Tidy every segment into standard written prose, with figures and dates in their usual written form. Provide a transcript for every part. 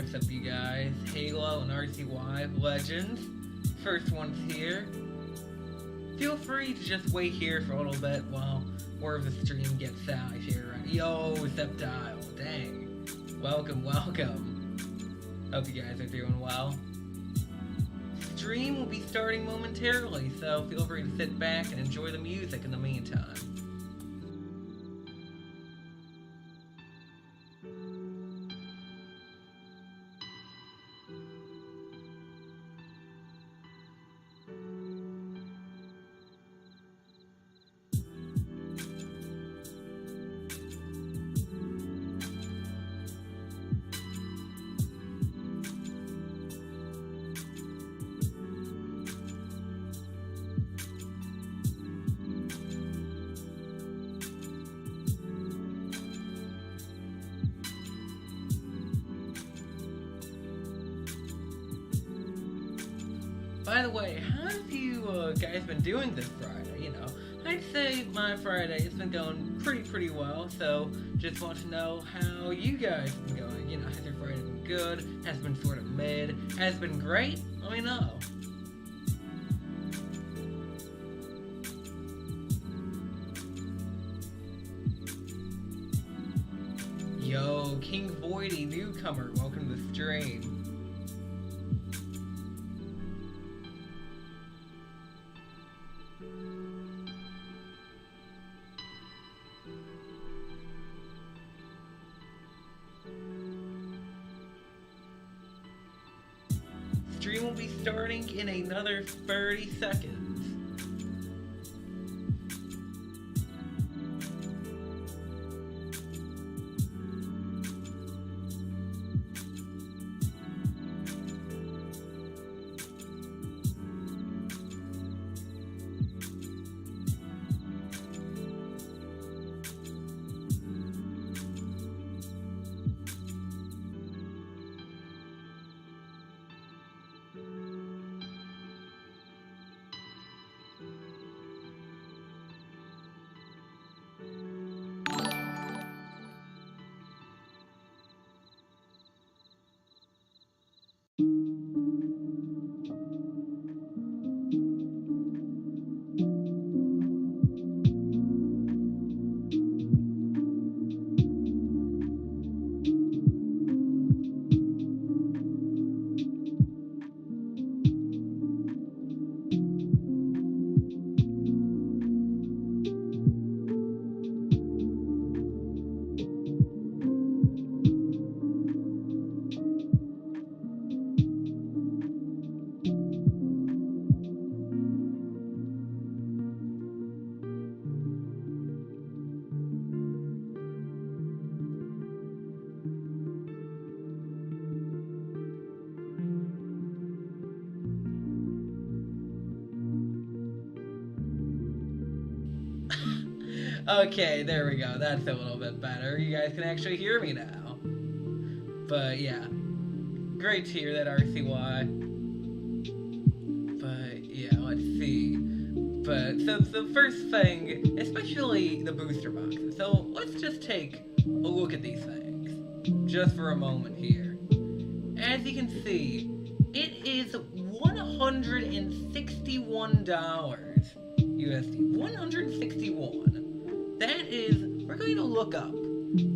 what's up you guys? Halo and RCY Legends. First one's here. Feel free to just wait here for a little bit while more of the stream gets out here. Yo, Septile, dang. Welcome. Hope you guys are doing well. Stream will be starting momentarily, so feel free to sit back and enjoy the music in the meantime. By the way, how have you guys been doing this Friday? I'd say my Friday has been going pretty well, so just want to know how you guys have been going. Has your Friday been good? Has it been sort of mid? Has it been great? Let me know. Yo, King Voidy, newcomer, welcome to the stream. Stream will be starting in another 30 seconds. Okay, there we go. That's a little bit better. You guys can actually hear me now. But yeah, great to hear that, RCY. But yeah, let's see. But so the first thing, especially the booster boxes. So let's just take a look at these things just for a moment here. As you can see, it is $161 USD. 161. That is, we're going to look up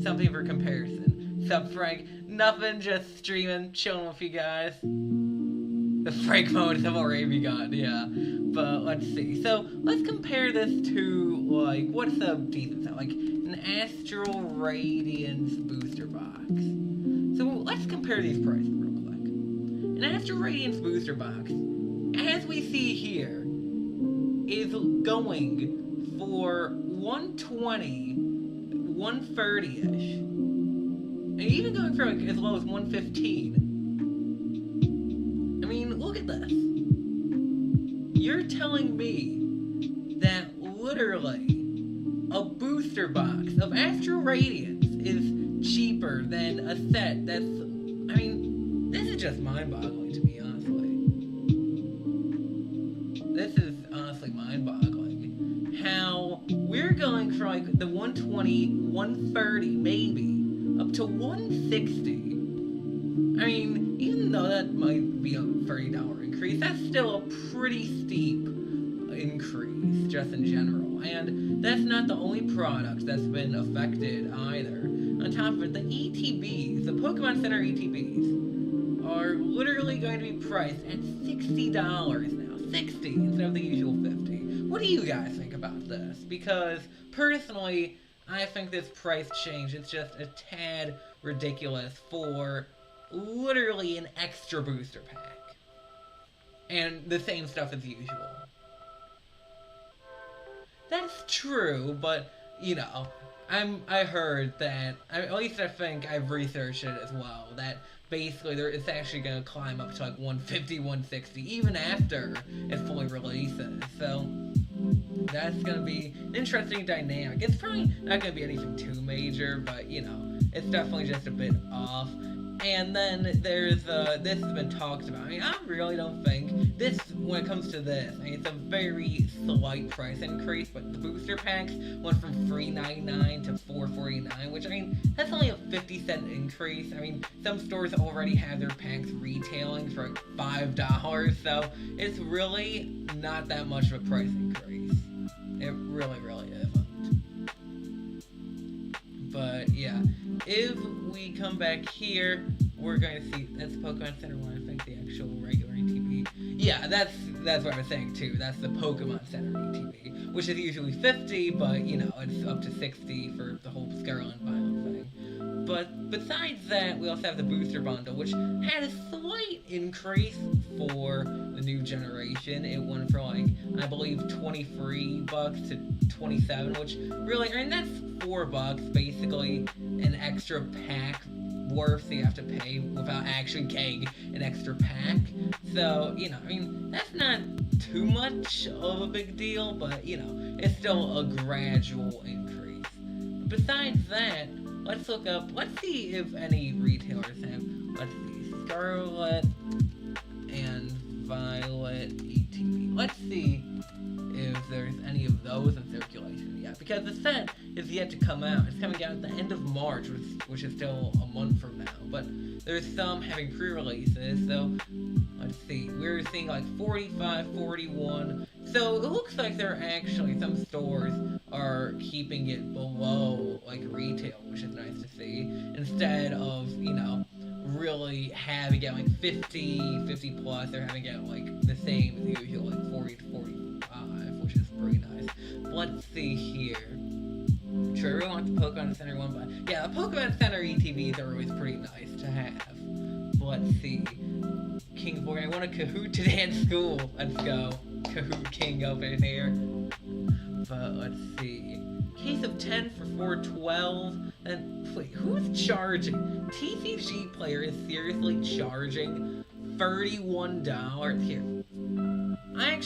something for comparison. Sup, Frank? Nothing, just streaming, chilling with you guys. The Frank mode have already begun, yeah. But let's see. So let's compare this to, like, what's a decent sound? Like an Astral Radiance booster box. So let's compare these prices real quick. An Astral Radiance booster box, as we see here, is going for 120, 130-ish, and even going for like as low as 115. I mean, look at this. You're telling me that literally a booster box of Astral Radiance is cheaper than a set that's, I mean, this is just mind-boggling to me, honestly. This is honestly mind-boggling. How we're going from like the 120, 130 maybe, up to 160. I I mean, even though that might be a $30 increase, that's still a pretty steep increase just in general. And that's not the only product that's been affected either. On top of it, the ETBs, the Pokemon Center ETBs, are literally going to be priced at $60 now. 60 instead of the usual 50. What do you guys think about this? Because personally, I think this price change is just a tad ridiculous for literally an extra booster pack. And the same stuff as usual. That's true, but, you know, I heard that, at least I think I've researched it as well, that basically it's actually going to climb up to like 150, 160, even after it fully releases. So that's going to be an interesting dynamic. It's probably not going to be anything too major, but, you know, it's definitely just a bit off. And then there's, this has been talked about. I mean, I really don't think this, when it comes to this, I mean, it's a very slight price increase, but the booster packs went from $3.99 to $4.49, which, I mean, that's only a 50-cent increase. I mean, some stores already have their packs retailing for like $5, so it's really not that much of a price increase. It really, really isn't. But yeah, if we come back here, we're going to see, that's Pokemon Center 1, I think the actual regular ETB. Yeah, that's what I was saying too, that's the Pokemon Center ETB, which is usually 50, but you know, it's up to 60 for the whole Scarlet and Violet thing. But besides that, we also have the Booster Bundle, which had a slight increase for the new generation. It went from like, I believe, 23 bucks to 27, which really, I mean, that's $4 basically, an extra pack worth you have to pay without actually getting an extra pack. So, you know, I mean, that's not too much of a big deal, but, you know, it's still a gradual increase. Besides that, let's look up, let's see if any retailers have, let's see, Scarlet and Violet ETB. Let's see if there's any of those in circulation yet, because the set is yet to come out. It's coming out at the end of March, which is still a month from now, but there's some having pre-releases, so let's see, we're seeing like 45, 41, so it looks like they're actually, some stores are keeping it below like retail, which is nice to see, instead of, you know, really having it like 50 plus, they're having it like the same as usual, like 40 to 45, which is pretty nice. But let's see here. Sure, I really want the Pokemon Center one, but yeah, the Pokemon Center ETBs are always pretty nice to have. But let's see. King's I want a Kahoot today at school. Let's go. Kahoot King up in here. But let's see. Case of 10 for 412. And wait, who's charging? TCG player is seriously charging $31 here. I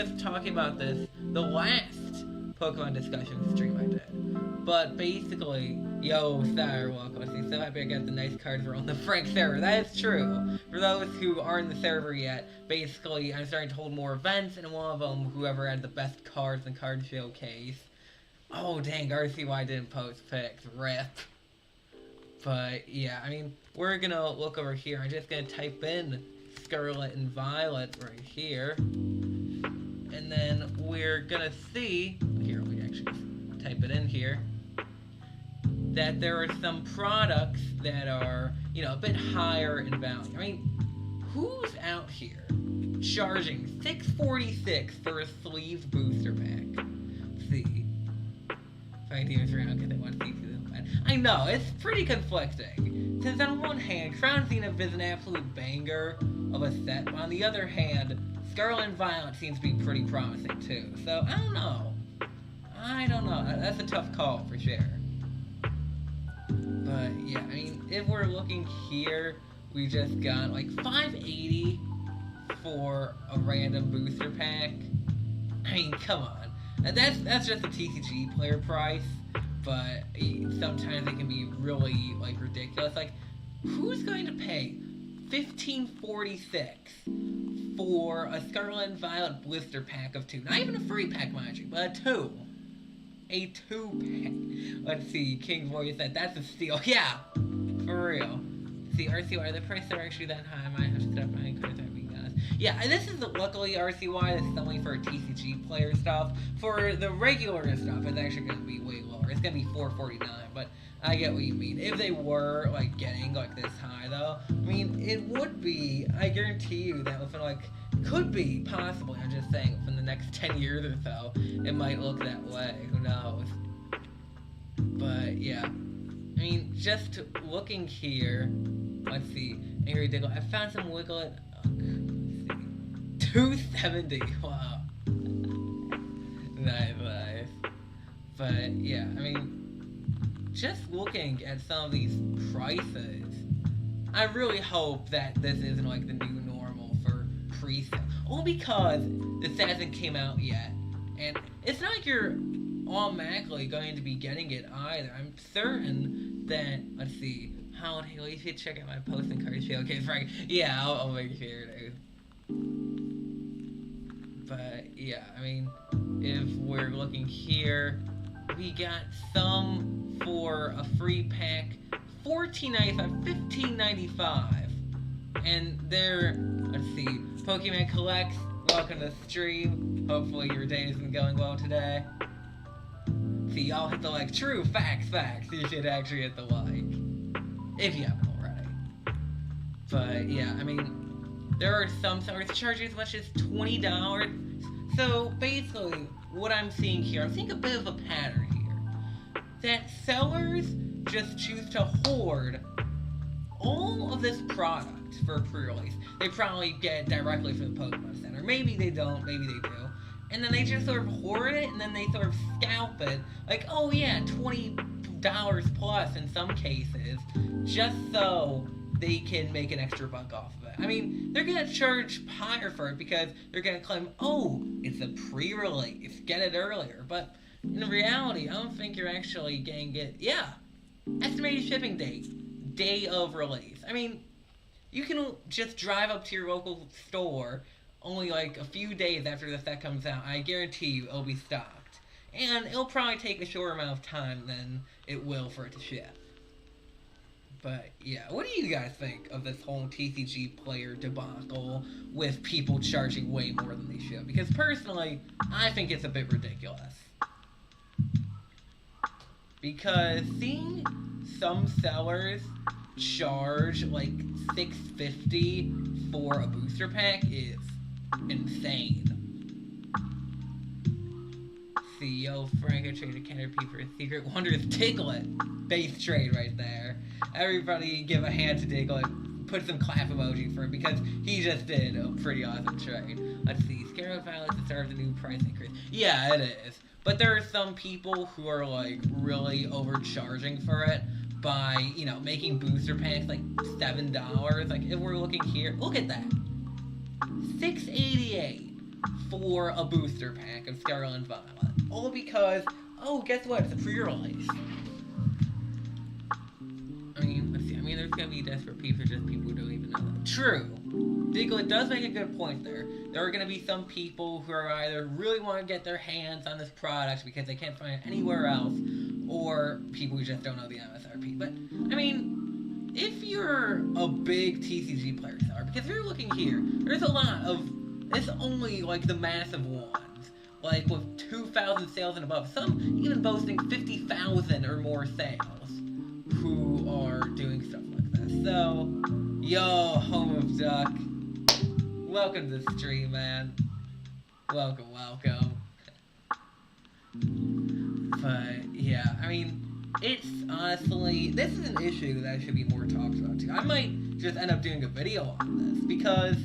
was talking about this the last Pokemon discussion stream I did. But basically, yo, Sire, welcome. I'm so happy I got the nice cards for on the Frank server. That is true. For those who aren't in the server yet, basically, I'm starting to hold more events, and one of them, whoever had the best cards in Card Showcase. Oh, dang, RCY didn't post pics. Rip. But, yeah, I mean, we're gonna look over here. I'm just gonna type in Scarlet and Violet right here. And then we're gonna see, here, let me actually type it in here, that there are some products that are, you know, a bit higher in value. I mean, who's out here charging $6.46 for a sleeve booster pack? Let's see. If I can even figure out because I want to see them. I know, it's pretty conflicting. Since on one hand, Crown Zenith is an absolute banger of a set, but on the other hand, Scarlet and Violet seems to be pretty promising too. So, I don't know. That's a tough call for sure. But, yeah, I mean, if we're looking here, we just got like $5.80 for a random booster pack. I mean, come on. And that's just a TCG player price, but sometimes it can be really, like, ridiculous. Like, who's going to pay $15.46 for a Scarlet and Violet blister pack of 2? Not even a free pack, mind you, but a 2. A 2-pack. Let's see, King Voice said that's a steal. Yeah, for real. see, RCY, the prices are actually that high. I might have to set up my cards, I'm being honest. Yeah, and this is luckily RCY. This is only for TCG player stuff. For the regular stuff, it's actually going to be way lower. It's going to be $4.49, but I get what you mean. If they were, like, getting, like, this high, though, I mean, it would be, I guarantee you that within, like, could be, possibly, I'm just saying, within the next 10 years or so, it might look that way. Who knows? But, yeah. I mean, just looking here, let's see, Angry Diggle, I found some Wiglet, let's see, 270, wow. Nice. But, yeah, I mean, just looking at some of these prices, I really hope that this isn't like the new normal for pre-sale. Only because this hasn't came out yet, and it's not like you're automatically going to be getting it either. I'm certain that, let's see, how would you should check out my posting card show. Okay, Frank, yeah, I'll make sure to. But yeah, I mean, if we're looking here, we got some for a free pack, $14.95, $15.95, and they're, let's see, Pokemon Collects, welcome to the stream, hopefully your day has been going well today. See, y'all hit the like, true, facts, you should actually hit the like, if you haven't already. But yeah, I mean, there are some sellers charging as much as $20, so basically, what I'm seeing here, I'm seeing a bit of a pattern here. That sellers just choose to hoard all of this product for pre-release. They probably get it directly from the Pokemon Center. Maybe they don't, maybe they do. And then they just sort of hoard it, and then they sort of scalp it. Like, oh yeah, $20 plus in some cases, just so they can make an extra buck off of it. I mean, they're gonna charge higher for it because they're gonna claim, oh, it's a pre-release, get it earlier. But in reality, I don't think you're actually getting it. Yeah, estimated shipping date, day of release. I mean, you can just drive up to your local store only like a few days after the set comes out. I guarantee you it'll be stocked. And it'll probably take a shorter amount of time than it will for it to ship. But yeah, what do you guys think of this whole TCG player debacle with people charging way more than they should? Because personally, I think it's a bit ridiculous. Because seeing some sellers charge like $6.50 for a booster pack is insane. CEO Frank, I traded Caterpie for a Secret Wonders Diglett. Base trade right there. Everybody give a hand to Diglett. Put some clap emoji for him because he just did a pretty awesome trade. Let's see. Scarlet Violet deserves a new price increase. Yeah, it is. But there are some people who are like really overcharging for it by, you know, making booster packs like $7. Like if we're looking here, look at that. $6.88 for a booster pack of Scarlet and Violet. All because, oh, guess what? It's a pre-release. I mean, let's see. I mean, there's gonna be desperate people, just people who don't even know that. True. Diglett does make a good point there. There are gonna be some people who are either really want to get their hands on this product because they can't find it anywhere else, or people who just don't know the MSRP. But, I mean, if you're a big TCG player seller, because if you're looking here, there's a lot of, it's only like the massive ones. Like with 2,000 sales and above, some even boasting 50,000 or more sales, who are doing stuff like this. So, yo, Home of Duck, welcome to the stream, man. Welcome. But, yeah, I mean, it's honestly, this is an issue that should be more talked about too. I might just end up doing a video on this, because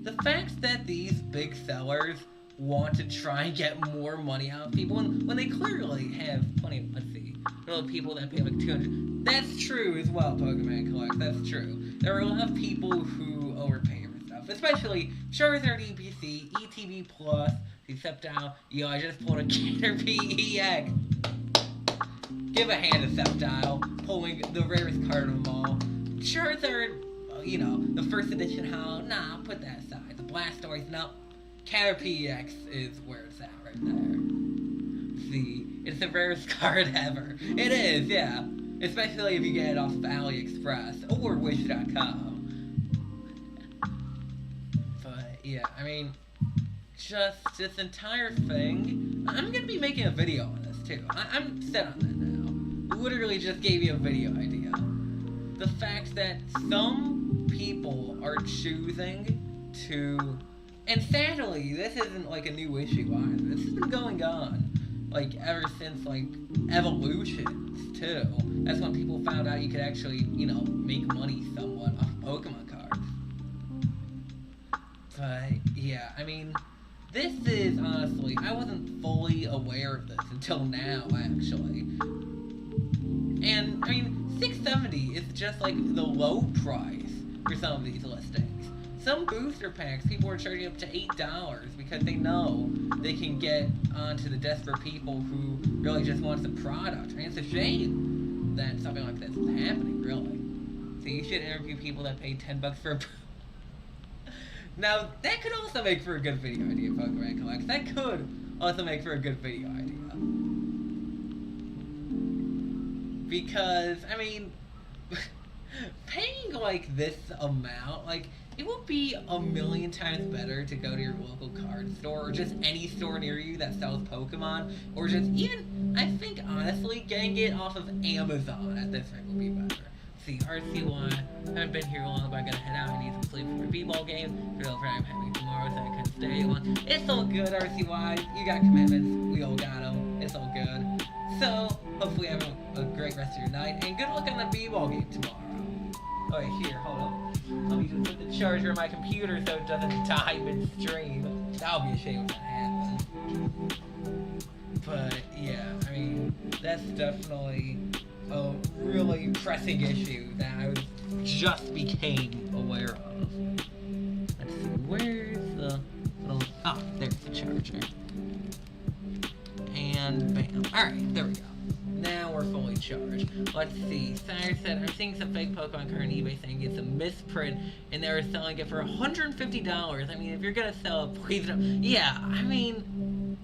the fact that these big sellers want to try and get more money out of people when they clearly have plenty of, let's see, there are people that pay like $200. That's true as well, Pokemon Collect, that's true. There are a lot of people who overpay for stuff, especially Charizard EPC, ETB Plus, the Sceptile. Yo, I just pulled a Caterpie EX. Give a hand to Sceptile, pulling the rarest card of them all. Charizard, you know, the first edition Hollow, nah, put that aside. The Blastoise, no. Caterpie EX is where it's at right there. See, it's the rarest card ever. It is, yeah. Especially if you get it off of AliExpress or Wish.com. But yeah, I mean, just this entire thing. I'm gonna be making a video on this too. I'm set on that now. Literally just gave you a video idea. The fact that some people are choosing to, and sadly, this isn't like a new issue either. This has been going on like ever since like Evolutions too. That's when people found out you could actually, you know, make money somewhat off Pokemon cards. But yeah, I mean, this is honestly, I wasn't fully aware of this until now actually. And I mean, $6.70 is just like the low price for some of these listings. Some booster packs, people are charging up to $8 because they know they can get onto the desperate people who really just want the product. I mean, it's a shame that something like this is happening, really. So you should interview people that pay $10 for a... Now, that could also make for a good video idea, Pokemon Collect. That could also make for a good video idea. Because, I mean, paying, like, this amount, like, it would be a million times better to go to your local card store, or just any store near you that sells Pokemon, or just even, I think, honestly, getting it off of Amazon at this rate would be better. See, RC1, I haven't been here long, but I gotta head out. I need some sleep for a b-ball game. For the friend I'm having tomorrow, so I couldn't stay long. It's all good, RCY. You got commitments. We all got them. It's all good. So, hopefully have a great rest of your night, and good luck on the b-ball game tomorrow. Oh, wait, here, hold on. Let me just put the charger in my computer so it doesn't die mid-stream. That would be a shame if that happened. But, yeah, I mean, that's definitely a really pressing issue that I just became aware of. Let's see, where's the little... Oh, there's the charger. And bam. Alright, there we go. Now we're fully charged. Let's see. Sire said, I'm seeing some fake Pokemon card on eBay saying it's a misprint and they're selling it for $150. I mean, if you're gonna sell it, please don't. Yeah, I mean,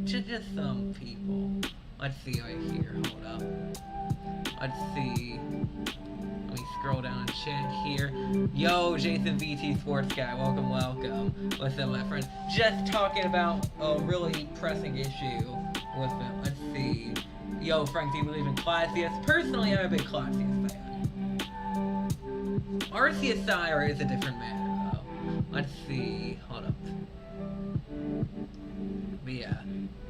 just some people. Let's see right here. Hold up. Let's see. Let me scroll down and check here. Yo, Jason VT Sports Guy. Welcome, welcome. What's up, my friend? Just talking about a really pressing issue with them. Let's see. Yo, Frank, do you believe in Classius? Personally, I'm a big Classius fan. Arceus Sire is a different matter, though. Let's see. Hold up. But yeah.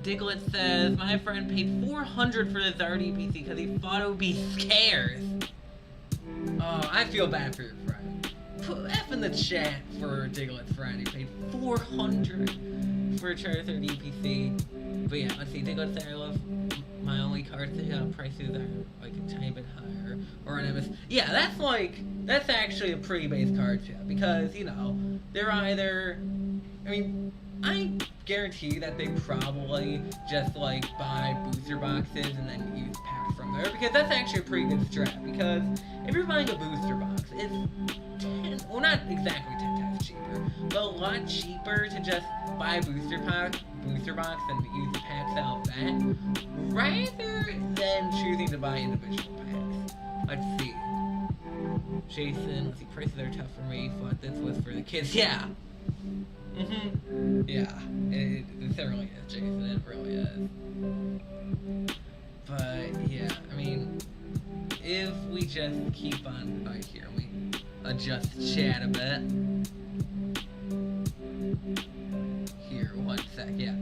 Diglett says, my friend paid $400 for this RDPC because he thought it would be scarce. Oh, I feel bad for your friend. Put F in the chat for Diglett's friend. He paid $400 for a Charizard DPC. But yeah, let's see. Diglett said, I love my only cards. Prices are like a tiny bit higher. Or an MS. Yeah, that's actually a pretty base card chat. Because, you know, they're either, I mean, I guarantee that they probably just like buy booster boxes and then use packs from there, because that's actually a pretty good strat. Because if you're buying a booster box, it's well, not exactly 10 times cheaper, but a lot cheaper to just buy a booster box and use the packs out of that, rather than choosing to buy individual packs. Let's see. Jason, let's see, prices are tough for me. Thought this was for the kids. Yeah. Yeah, it certainly is, Jason, it really is. But, yeah, I mean, if we just keep on, right here, let me adjust chat a bit. Here, 1 sec, yeah.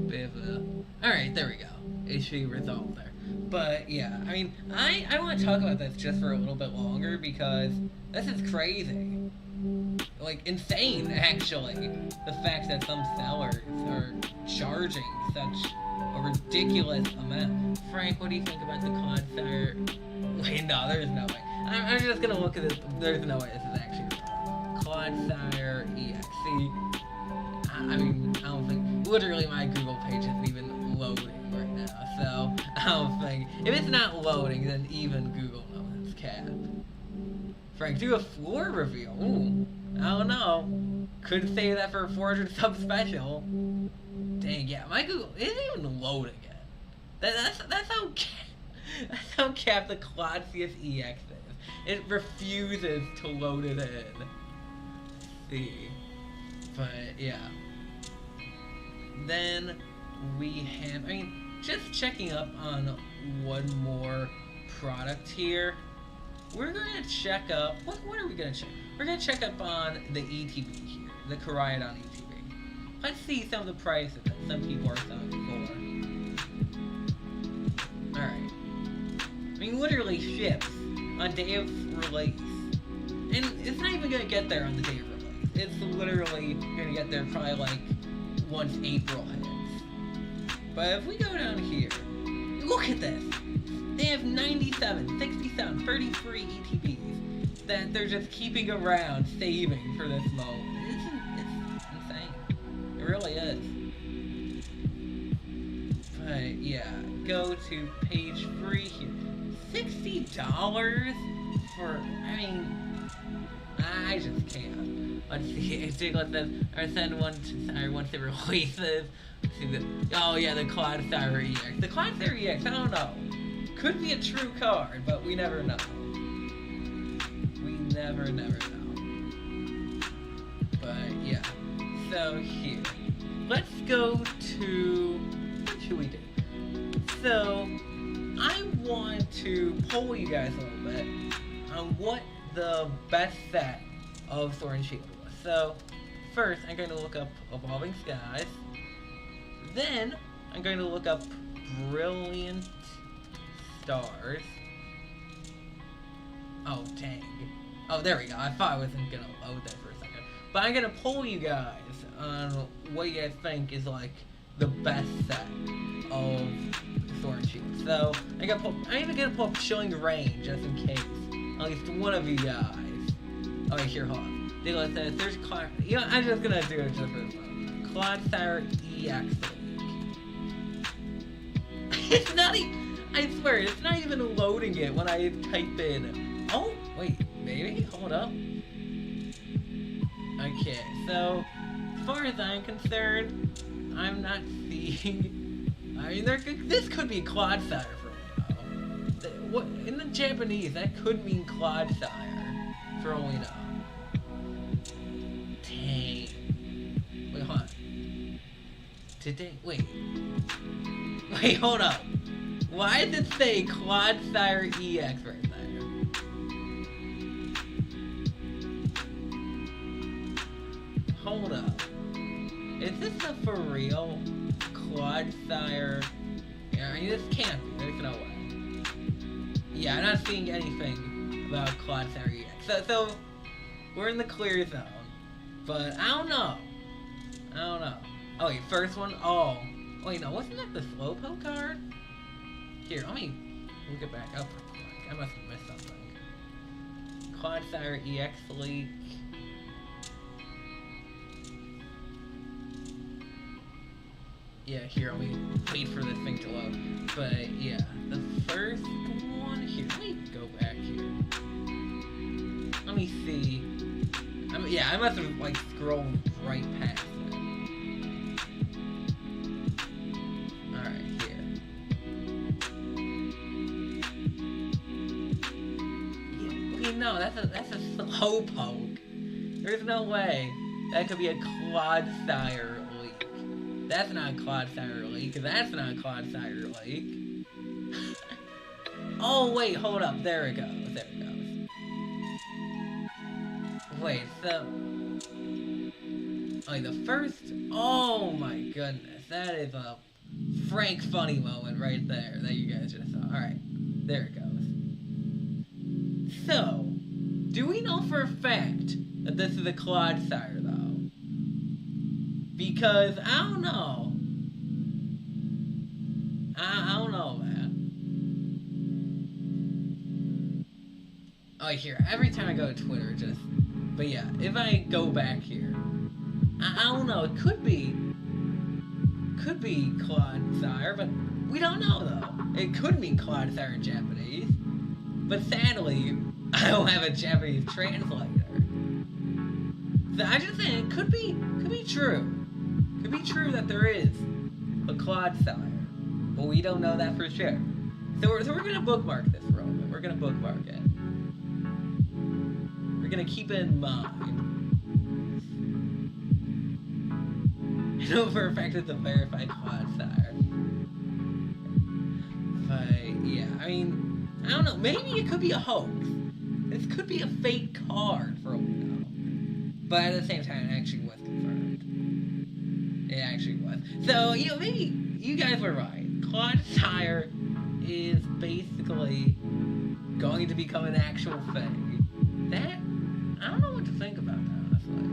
Bit of a, alright, there we go. Issue resolved there. But, yeah, I mean, I want to talk about this just for a little bit longer, because this is crazy. Like, insane, actually, the fact that some sellers are charging such a ridiculous amount. Frank, what do you think about the Clodsire? Wait, no, there's no way. I'm just gonna look at this. There's no way this is actually real. Clodsire EXE. I mean, I don't think, literally my Google page isn't even loading right now, so I don't think, if it's not loading, then even Google knows it's cap. Frank, do a floor reveal. Ooh, I don't know. Could say that for a 400 sub special. Dang, yeah, my Google isn't even loading yet. That's how That's how capped the Claudius EX is. It refuses to load it in. See. But, yeah. Then we have, just checking up on one more product here. We're going to check up, what are we going to check? We're going to check up on the ETB here, the Koraidon ETB. Let's see some of the prices that some people are selling for. Alright. Literally ships on day of release. And it's not even going to get there on the day of release. It's literally going to get there probably like once April hits. But if we go down here, look at this. They have 97, 67, 33 ETBs that they're just keeping around saving for this moment. It's insane. It really is. But yeah, go to page 3 here. $60 for, I just can't. Let's see, Diglett says, or send one to, sorry, once it releases. Let's see the, oh yeah, the Clodsire EX. The Clodsire EX, I don't know. Could be a true card, but we never know. We never know. But yeah, so here. Let's go to, what should we do? So, I want to poll you guys a little bit on what the best set of Sword and Shield was. So, first, I'm going to look up Evolving Skies. Then, I'm going to look up Brilliant Stars. Oh, dang. Oh, there we go. I thought I wasn't going to load that for a second. But I'm going to poll you guys on what you guys think is, like, the best set of Sword and Shield. So, I'm even going to pull up Chilling Rain, just in case. At least one of you guys. Okay, here, hold on. Diglett says, there's Cloud... You know, I'm just going to do it just for this one. Clodsire EX League. It's not even... I swear, it's not even loading it when I type in... Oh, wait, maybe? Hold up. Okay, so, as far as I'm concerned, I'm not seeing... this could be Clodsire for all we know. In the Japanese, that could mean Clodsire for all we know. Dang. Wait, hold on. Wait, hold up. Why did it say Clodsire EX right there? Hold up. Is this a for real Clodsire? Yeah, this can't be. There's no way. Yeah, I'm not seeing anything about Clodsire EX. So we're in the clear zone. But I don't know. Oh, wait, first one? Oh. Wait, no, wasn't that the Slowpoke card? Here, let me look it back up real quick. I must have missed something. Clodsire EX Leak. Yeah, here, let me wait for this thing to load. But, yeah, the first one here. Let me go back here. Let me see. Yeah, I must have, like, scrolled right past it. Alright, here. Yeah, no, that's a Slowpoke. There's no way that could be a Clodsire Leak. That's not a Clodsire Leak. That's not a Clodsire Leak. Oh, wait, hold up. There it goes. Wait, so... Oh, the first... Oh, my goodness. That is a Frank funny moment right there that you guys just saw. Alright, there it goes. So, do we know for a fact that this is a Clodsire, though? Because, I don't know. I don't know, man. Oh, here, every time I go to Twitter, just... But yeah, if I go back here, I don't know, it could be Clodsire, but we don't know, though. It could mean Clodsire in Japanese, but sadly, I don't have a Japanese translator. So I just think it could be true. Could be true that there is a Clodsire, but we don't know that for sure. So we're gonna bookmark this for a moment. We're gonna bookmark it. We're gonna keep it in mind. I know for a fact it's a verified quad sire. But yeah, I mean, I don't know. Maybe it could be a hoax. This could be a fake card for all we know. But at the same time, it actually was confirmed. It actually was. So, you know, maybe you guys were right. Quad sire is basically going to become an actual thing. That, I don't know what to think about that, honestly.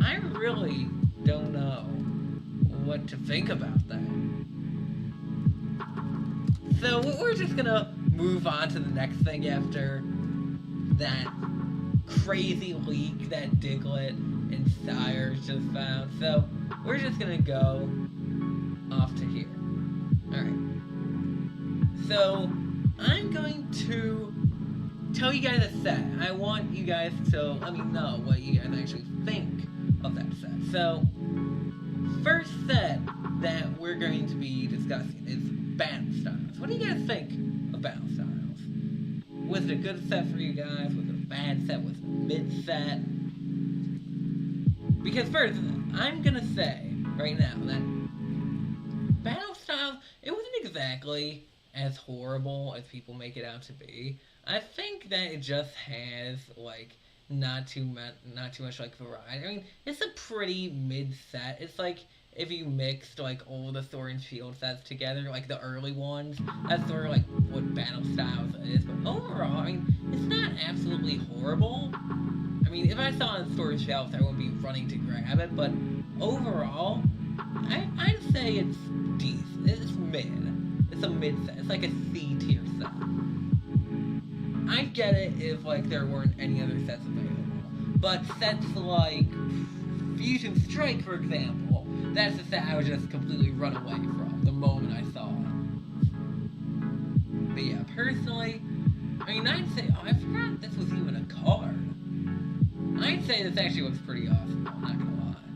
I really don't know what to think about that. So we're just gonna move on to the next thing after that crazy leak that Diglett and Sires just found. So we're just gonna go off to here. Alright. So I'm going to tell you guys a set. I want you guys to let me know what you guys actually think of that set. So, first set that we're going to be discussing is battle styles. What do you guys think of battle styles? Was it a good set for you guys? Was it a bad set? Was it a mid set? Because first, I'm gonna say right now that battle styles, it wasn't exactly as horrible as people make it out to be. I think that it just has like not too much like variety. I mean, it's a pretty mid set. It's like if you mixed like all the Sword and Shield sets together, like the early ones. That's sort of like what battle styles is. But overall, I mean, it's not absolutely horrible. I mean, if I saw it on store shelves, I wouldn't be running to grab it. But overall, I'd say it's decent. It's mid. It's a mid set. It's like a C tier set. I'd get it if like there weren't any other sets available. But sets like Fusion Strike, for example, that's a set I would just completely run away from the moment I saw it. But yeah, personally, I mean, I'd say, oh, I forgot this was even a card. I'd say this actually looks pretty awesome, I'm not gonna lie.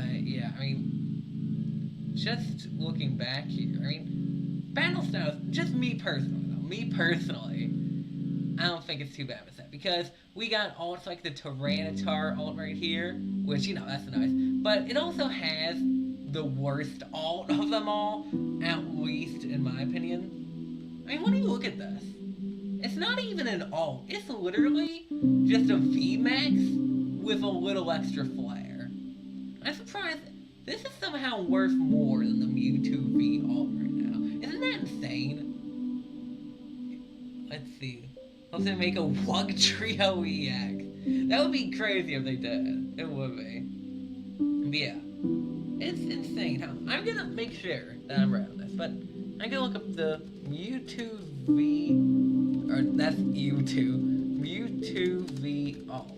But yeah, I mean, just looking back here, I mean, battle styles, just me personally, I don't think it's too bad of a set, because we got alts like the Tyranitar alt right here, which, you know, that's nice, but it also has the worst alt of them all, at least in my opinion. I mean, when you look at this, it's not even an alt, it's literally just a VMAX with a little extra flair. I'm surprised this is somehow worth more than the Mewtwo V alt right now. Isn't that insane? Let's see. Let's say make a Wug Trio EX. That would be crazy if they did. It would be. But yeah. It's insane how I'm gonna make sure that I'm right on this, but I'm gonna look up the Mewtwo V, or that's Mewtwo V alt.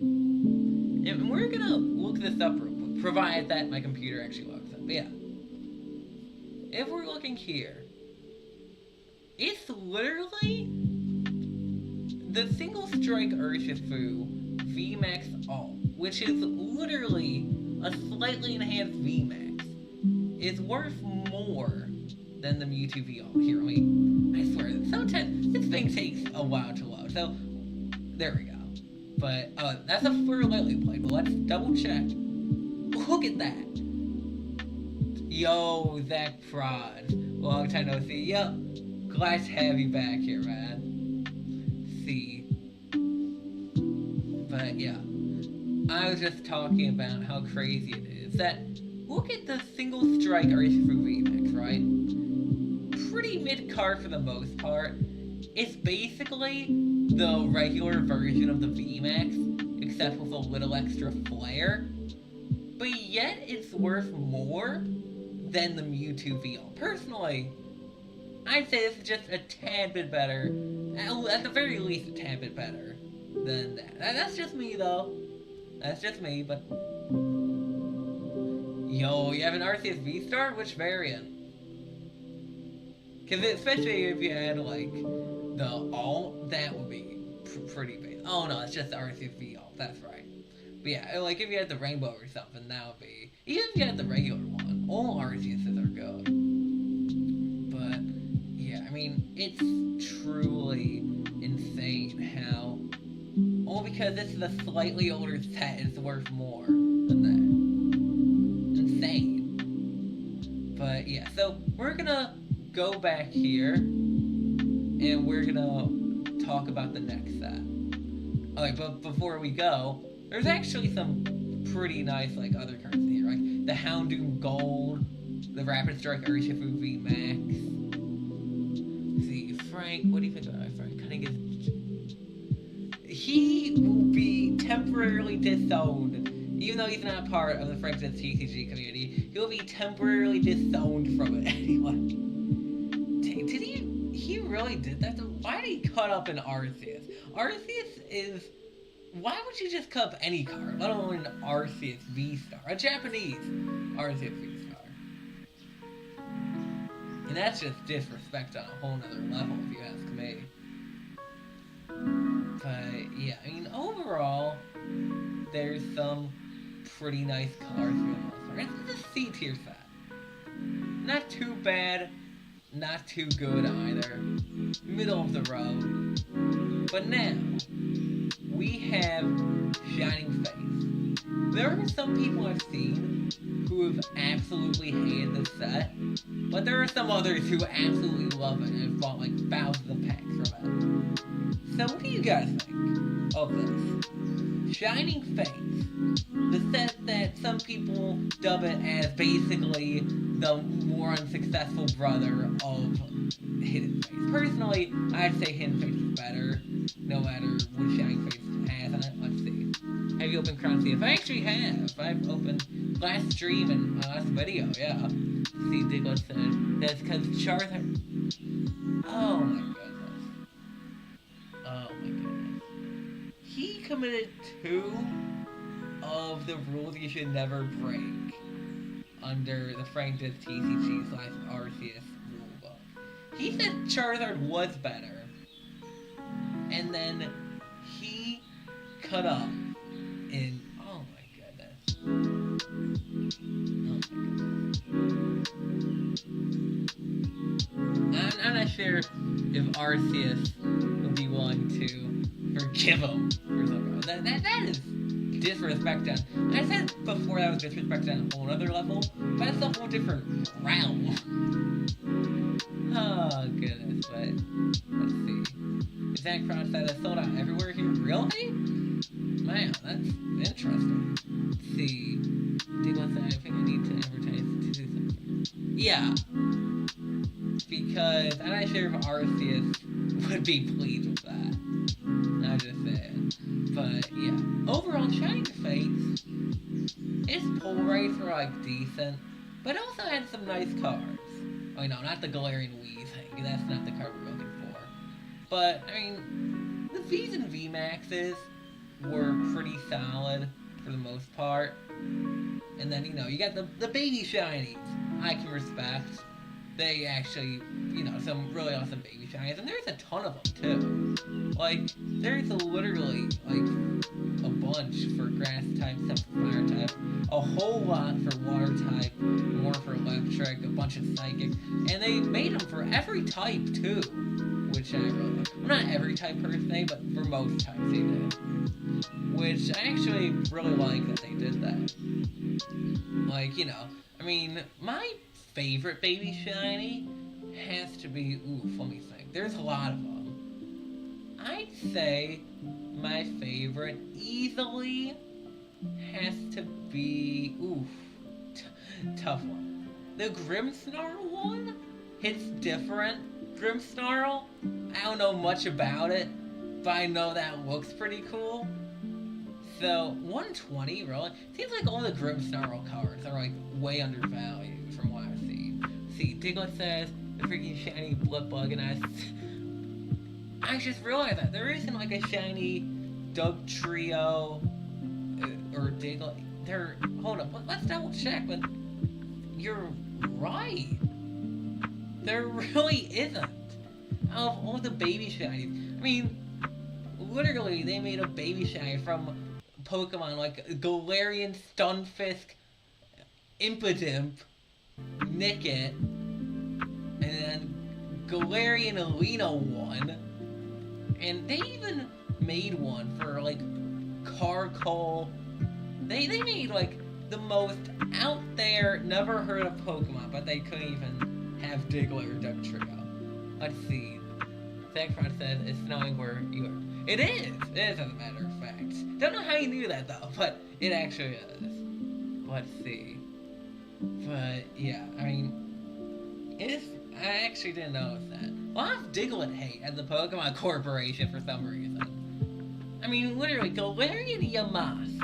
And we're gonna look this up real quick, provided that my computer actually looks up. But yeah. If we're looking here, it's literally the Single Strike Urshifu VMAX alt, which is literally a slightly enhanced VMAX, is worth more than the Mewtwo V alt. Here, I swear, sometimes this thing takes a while to load, so there we go. But, that's a for Lily play, but let's double check. Look at that. Yo, Zach Prod. Long time no see. Yup. Glad to have you back here, man. See. But, yeah. I was just talking about how crazy it is that, look at the Single Strike Urshifu VMAX, right? Pretty mid-card for the most part. It's basically the regular version of the VMAX, except with a little extra flair. But yet, it's worth more than the Mewtwo V alt. Personally, I'd say this is just a tad bit better. At the very least, a tad bit better than that. That's just me, though. That's just me, but... Yo, you have an Arceus V-Star? Which variant? Because especially if you had, like, the alt, that would be pretty big. Oh, no, it's just the Arceus V alt. That's right. But yeah, like, if you had the Rainbow or something, that would be... Even if you had the regular one. all Arceuses are good. But, yeah, I mean, it's truly insane how, all because this is a slightly older set, is worth more than that. Insane. But, yeah, so we're gonna go back here, and we're gonna talk about the next set. Alright, but before we go, there's actually some pretty nice, like, other cards in here, like the Houndoom Gold, the Rapid Strike Urshifu V Max. Let's see, Frank, what do you think about Frank? He will be temporarily disowned, even though he's not part of the Frank Says TCG community. He'll be temporarily disowned from it anyway. Did he really did that? Why did he cut up an Arceus? Arceus is... Why would you just cut up any card, let alone an Arceus V-Star? A Japanese Arceus V-Star. And that's just disrespect on a whole nother level, if you ask me. But, yeah, I mean, overall, there's some pretty nice cards for the most part. It's a C-tier set. Not too bad, not too good either. Middle of the road. But now, we have Shining Faith. There are some people I've seen who have absolutely hated this set, but there are some others who absolutely love it and have bought like thousands of packs from it. So what do you guys think of this? Shining Faith, the set that some people dub it as basically the more unsuccessful brother of Hidden Faith. Personally, I'd say Hidden Faith is better, no matter what Shining Faith has on it. Let's see. Have you opened Crown Sea? I actually have. I've opened last stream and last video, yeah. Let's see, Diglett said, that's because Charizard... Oh my goodness. Oh my goodness. He committed 2 of the rules you should never break under the Frank Says TCG/Arceus rulebook. He said Charizard was better, and then he cut up in... Oh my goodness. I'm not sure if Arceus would be willing to forgive him or something. That is disrespect on... I said before that was disrespect on a whole other level, but it's a whole different realm. Oh goodness, but let's see. Is that cross that is sold out everywhere here? Really? Man, that's interesting. Let's see. I think I need to advertise to do something. Yeah. Because I'm not sure if Arceus would be pleased with that. I'm just saying. But yeah. Overall, Shining Faith, its pull rates were like decent, but it also had some nice cards. Oh no, not the Galarian Wii thing. That's not the card we're looking for. But, I mean, the V's and VMAXs were pretty solid for the most part. And then, you know, you got the baby shinies. I can respect. They actually, you know, some really awesome baby shinies. And there's a ton of them, too. Like, there's literally, like, a bunch for grass type, some for fire type, a whole lot for water type, more for electric, a bunch of psychic. And they made them for every type, too. Which I really like. Well, not every type per se, but for most types they did. Which I actually really like that they did that. Like, you know, I mean, my favorite baby shiny has to be, let me think. There's a lot of them. I'd say my favorite easily has to be, tough one. The Grimmsnarl one hits different. Grimmsnarl, I don't know much about it, but I know that looks pretty cool. So, 120, really? Seems like all the Grimmsnarl cards are, like, way undervalued from what I've seen. See, Diglett says, the freaking shiny Blipbug, and I just realized that there isn't, like, a shiny Dugtrio, or Diglett. Hold up, let's double check, but you're right. There really isn't. Out of all the baby shinies. I mean, literally, they made a baby shiny from Pokemon like Galarian Stunfisk, Impidimp, Nickit, and then Galarian Alino one, and they even made one for like Carkol. They made like the most out there, never heard of Pokemon, but they couldn't even have Diglett or Dugtrio. Let's see. Zachron says it's snowing where you are. It is! It is, as a matter of fact. Don't know how you knew that though, but it actually is. Let's see. But yeah, I mean, I actually didn't notice that. A lot of Diglett hate at the Pokemon Corporation for some reason. I mean, literally, Galarian Yamask.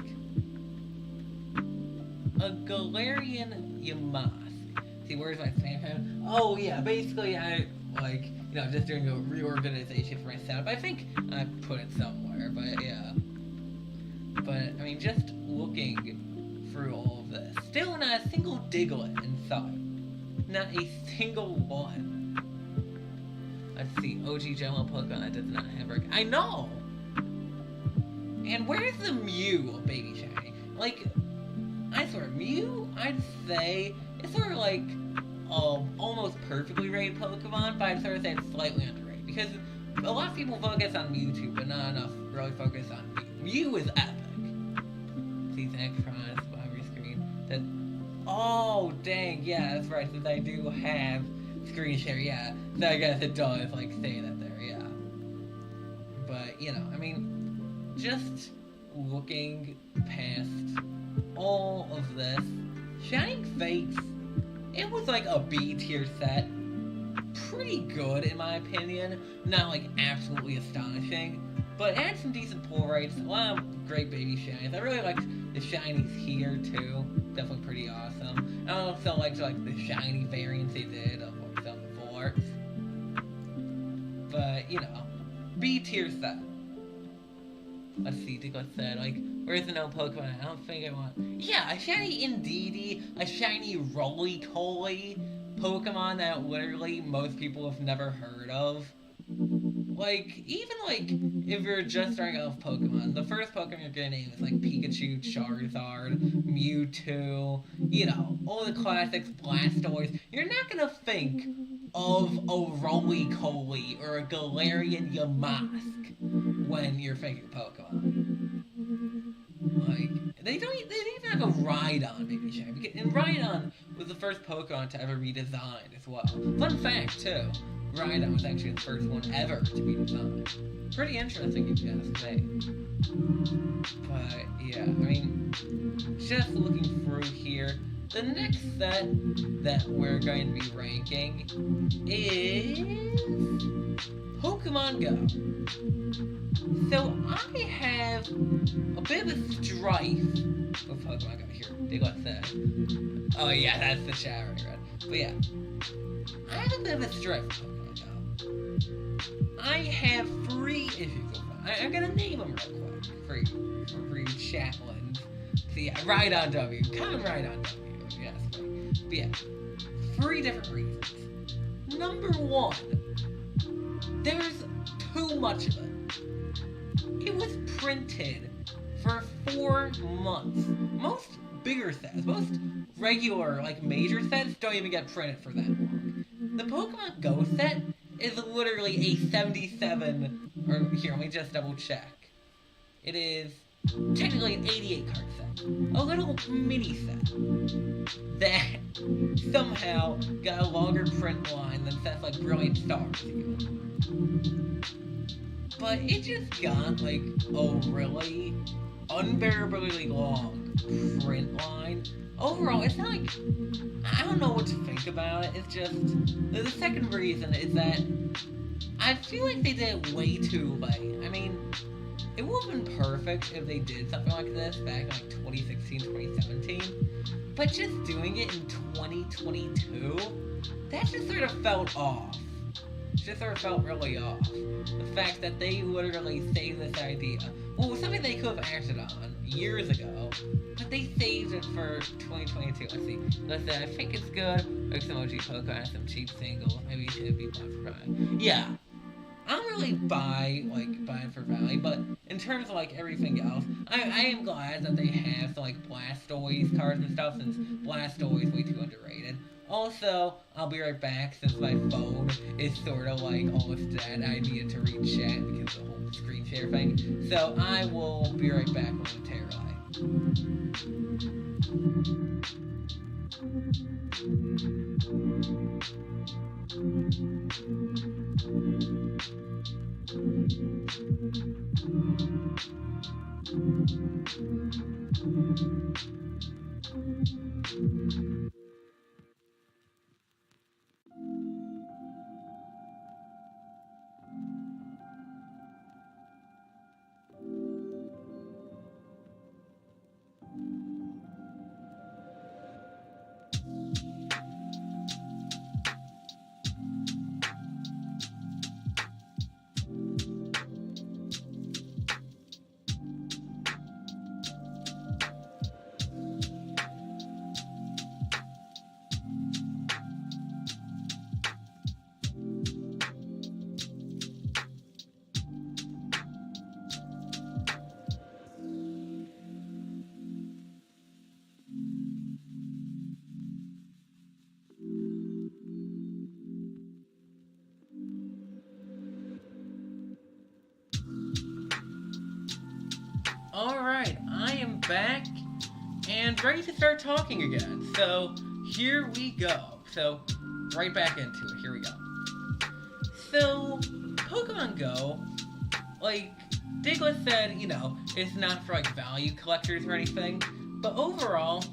A Galarian Yamask. See, where's my spam? Oh yeah, basically I, like, you know, just doing a reorganization for myself. I think I put it somewhere, but yeah. But, I mean, just looking through all of this. Still not a single Diglett inside. Not a single one. Let's see, OG Jello Pokemon that does not have a... I know! And where's the Mew, baby shiny? Like, I swear, Mew, I'd say, it's sort of like, almost perfectly rated Pokemon, but I'd sort of say it's slightly underrated. Because a lot of people focus on Mewtwo, but not enough really focus on Mew. Mew is epic. See Zachron at the bottom of your screen. That, oh, dang, yeah, that's right, since I do have screen share, yeah. So I guess it does, like, say that there, yeah. But, you know, I mean, just looking past all of this, Shining Fates, it was like a B tier set. Pretty good in my opinion. Not like absolutely astonishing, but it had some decent pull rates, a lot of great baby shinies. I really liked the shinies here too. Definitely pretty awesome. I also liked like the shiny variants they did of like some of the forks. But you know, B tier set. Let's see, Diglett said, like, where's the no Pokemon? I don't think I want... Yeah, a shiny Indeedee, a shiny Roly-Poly Pokemon that literally most people have never heard of. Like, even, like, if you're just starting off Pokemon, the first Pokemon you're gonna name is, like, Pikachu, Charizard, Mewtwo, you know, all the classics, Blastoise. You're not gonna think of a Roly-Poly or a Galarian Yamask when you're thinking Pokemon. Like, they even have a Rhydon, baby shiny. And Rhydon was the first Pokemon to ever be designed as well. Fun fact, too. Rhydon was actually the first one ever to be designed. Pretty interesting, if you ask me. But, yeah, I mean, just looking through here, the next set that we're going to be ranking is Pokemon Go. So I have a bit of a strife with Pokemon Go here. Diglett said. Oh yeah, that's the chat I read. But yeah, I have a bit of a strife with Pokemon Go. I have 3 issues with them. I'm gonna name them real quick for you chatlins. So yeah, Rhydon W. Common Rhydon W, if you ask me. But yeah, 3 different reasons. Number 1, there's too much of it. It was printed for 4 months. Most bigger sets, most regular, like, major sets don't even get printed for that long. The Pokemon Go set is literally a 77, or here, let me just double check. It is technically an 88 card set. A little mini set that somehow got a longer print line than sets like Brilliant Stars even. But it just got, like, a really unbearably long print line. Overall, it's not like... I don't know what to think about it. It's just... The second reason is that I feel like they did it way too late. I mean, it would have been perfect if they did something like this back in, like, 2016, 2017. But just doing it in 2022, that just sort of felt off. Just sort of felt really off. The fact that they literally saved this idea. Well, it was something they could have acted on years ago, but they saved it for 2022. Let's see. Let's say, I think it's good. Like some OG Pokemon, some cheap singles. Maybe you should be buying for value. Yeah. I don't really buy for value, but in terms of, like, everything else, I am glad that they have some, like, Blastoise cards and stuff, since Blastoise is way too underrated. Also, I'll be right back since my phone is sort of like almost dead. I needed to read chat because of the whole screen share thing. So I will be right back momentarily. Alright, I am back and ready to start talking again. So, here we go. So, right back into it. Here we go. So, Pokemon Go, like, Diglett said, it's not for, like, value collectors or anything. But overall,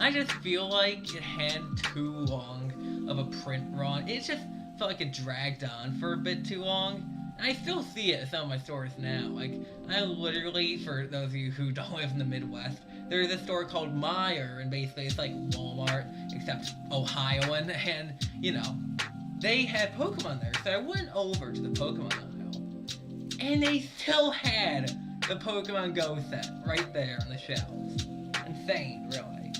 I just feel like it had too long of a print run. It just felt like it dragged on for a bit too long. And I still see it at some of my stores now. Like, I literally, for those of you who don't live in the Midwest, there's a store called Meijer, and basically it's like Walmart, except Ohioan, and, they had Pokemon there. So I went over to the Pokemon aisle, and they still had the Pokemon Go set right there on the shelves. Insane, really.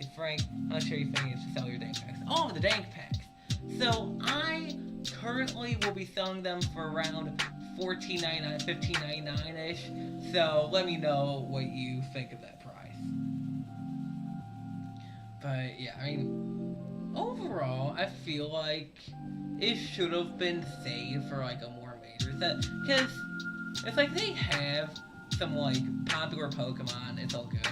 See, Frank, I'll show you things to sell your dank packs. Oh, the dank packs. So, I currently will be selling them for around $14.99, $15.99-ish. So let me know what you think of that price. But yeah, I mean, overall, I feel like it should have been saved for like a more major set. Because it's like they have some like popular Pokemon, it's all good.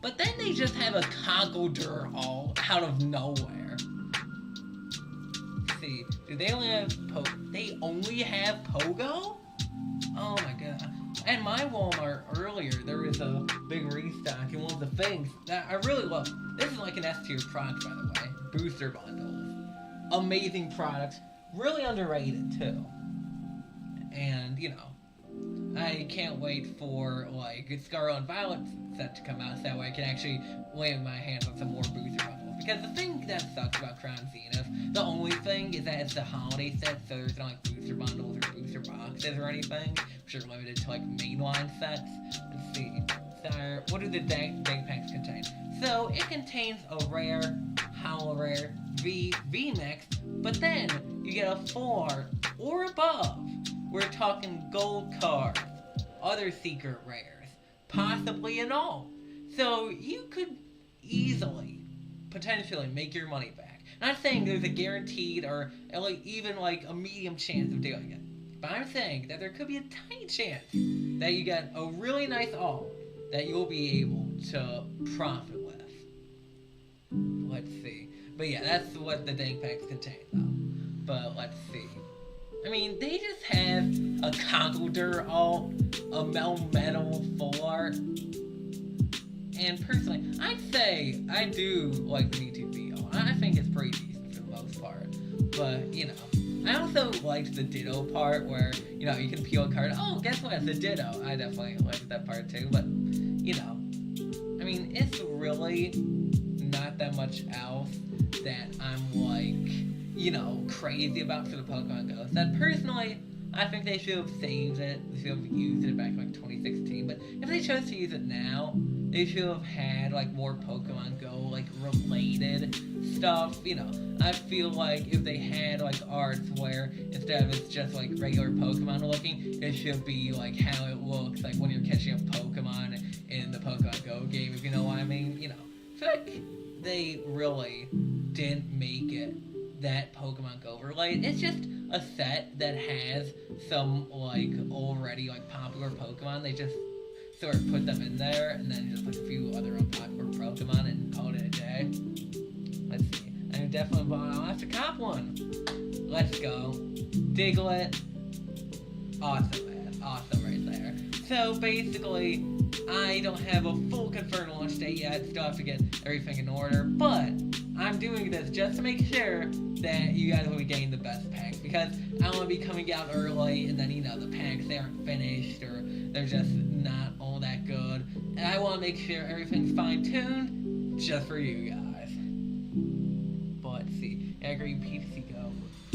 But then they just have a Conkeldurr all out of nowhere. Do they only have They only have Pogo? Oh my god. At my Walmart earlier, there was a big restock, and one of the things that I really love, this is like an S-tier product, by the way, booster bundles. Amazing product, really underrated too. And, I can't wait for, like, Scarlet and Violet set to come out, so that way I can actually lay my hands on some more booster bundles. Because the thing that sucks about Crown Zenith, the only thing is that it's the holiday set, so there's no, like, booster bundles or booster boxes or anything, which are limited to, like, mainline sets. Let's see. So, what do the dank packs contain? So, it contains a rare, Hollow Rare, V-Mix, but then you get a 4 or above. We're talking gold cards, other secret rares, possibly an all. So you could easily, potentially make your money back. Not saying there's a guaranteed or even like a medium chance of doing it. But I'm saying that there could be a tiny chance that you get a really nice all that you'll be able to profit with. Let's see. But yeah, that's what the dank packs contain though. But let's see. I mean, they just have a Conkeldurr alt, a Metal full art, and personally, I'd say I do like the Mewtwo VO. I think it's pretty decent for the most part, but, I also liked the Ditto part where, you can peel a card, oh, guess what, it's a Ditto. I definitely liked that part too, but, I mean, it's really not that much else that I'm like, crazy about for the Pokemon Go. That personally, I think they should have saved it. They should have used it back in like 2016. But if they chose to use it now, they should have had like more Pokemon Go like related stuff, you know, I feel like if they had like arts where instead of it's just like regular Pokemon looking, it should be like how it looks like when you're catching a Pokemon in the Pokemon Go game, if you know what I mean. You know, I feel like they really didn't make it that Pokemon Go related. It's just a set that has some like already like popular Pokemon. They just sort of put them in there and then just like a few other unpopular Pokemon and called it a day. Let's see. I definitely bought. I'll have to cop one. Let's go. Diglett. Awesome, man. Awesome right there. So basically, I don't have a full confirmed launch date yet. Still have to get everything in order. But I'm doing this just to make sure that you guys will be getting the best packs. Because I don't want to be coming out early and then, you know, the packs, they aren't finished or they're just not all that good. And I want to make sure everything's fine-tuned just for you guys. Let's see. I agree, PTC Go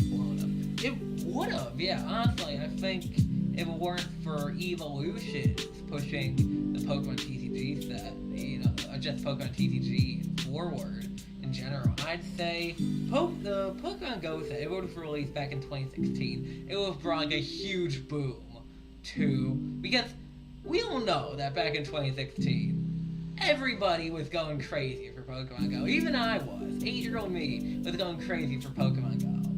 blown up. It would have, yeah, honestly. I think if it weren't for Evolution pushing the Pokemon TCG set, you know, just Pokemon TCG forward in general, I'd say the Pokemon Go set, it would have released back in 2016. It would have brought like a huge boom to, because we all know that back in 2016, everybody was going crazy for Pokemon Go. Even I was. 8-year-old me was going crazy for Pokemon Go.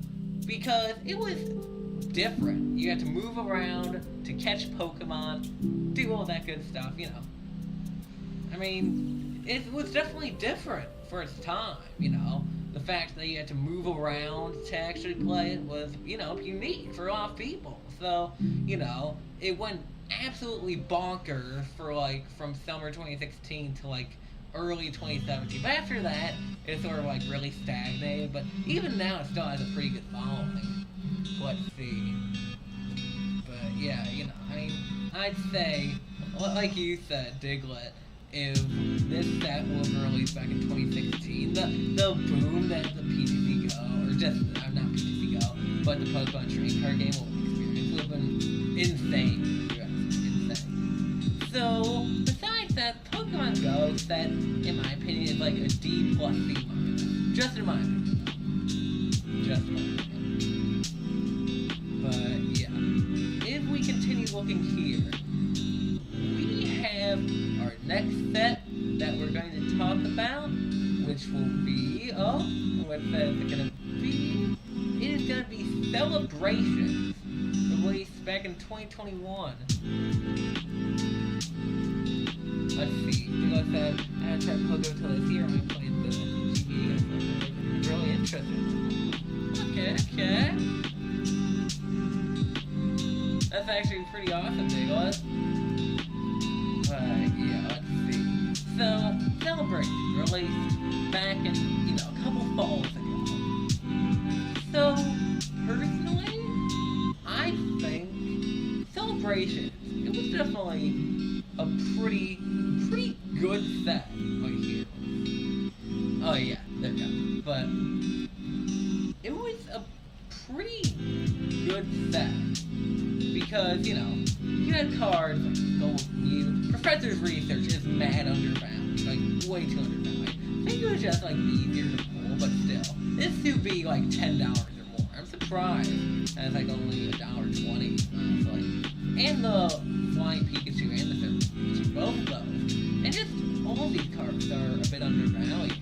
Because it was different. You had to move around to catch Pokemon, do all that good stuff, you know. I mean, it was definitely different for its time, you know. The fact that you had to move around to actually play it was, you know, unique for a lot of people. So, you know, it went absolutely bonkers for like from summer 2016 to like early 2017. But after that, it sort of like really stagnated. But even now, it still has a pretty good following. Let's see. But yeah, you know, I mean, I'd say, like you said, Diglett, if this set was released back in 2016, the boom that the PTC Go, or just, not PTC Go, but the Pokemon Trading Card game will experience would have been insane. So, besides that, Pokemon Go set, in my opinion, is like a D plus C minus. Just in my opinion. Just in my opinion. But, yeah. If we continue looking here, we have our next set that we're going to talk about, which will be, what set is it going to be? It is going to be Celebrations, released back in 2021. Let's see. Like I said, I had tried Pogo till this year when I played the TCG. I'm really interested. Okay. That's actually pretty awesome, Diglett. But yeah, let's see. So, Celebration released back in, you know, a couple falls ago. So, personally, I think Celebration, it was definitely a pretty good set right here. Oh yeah, there we go. But it was a pretty good set because, you know, you had cards like Gold Mew. Professor's Research is mad undervalued, like way too undervalued. I think it was just like easier to pull, but still, this should be like $10 or more. I'm surprised that it's like only $1.20, honestly. And the Flying Pikachu and the Silver Pikachu, both of those. And just all these cards are a bit undervalued.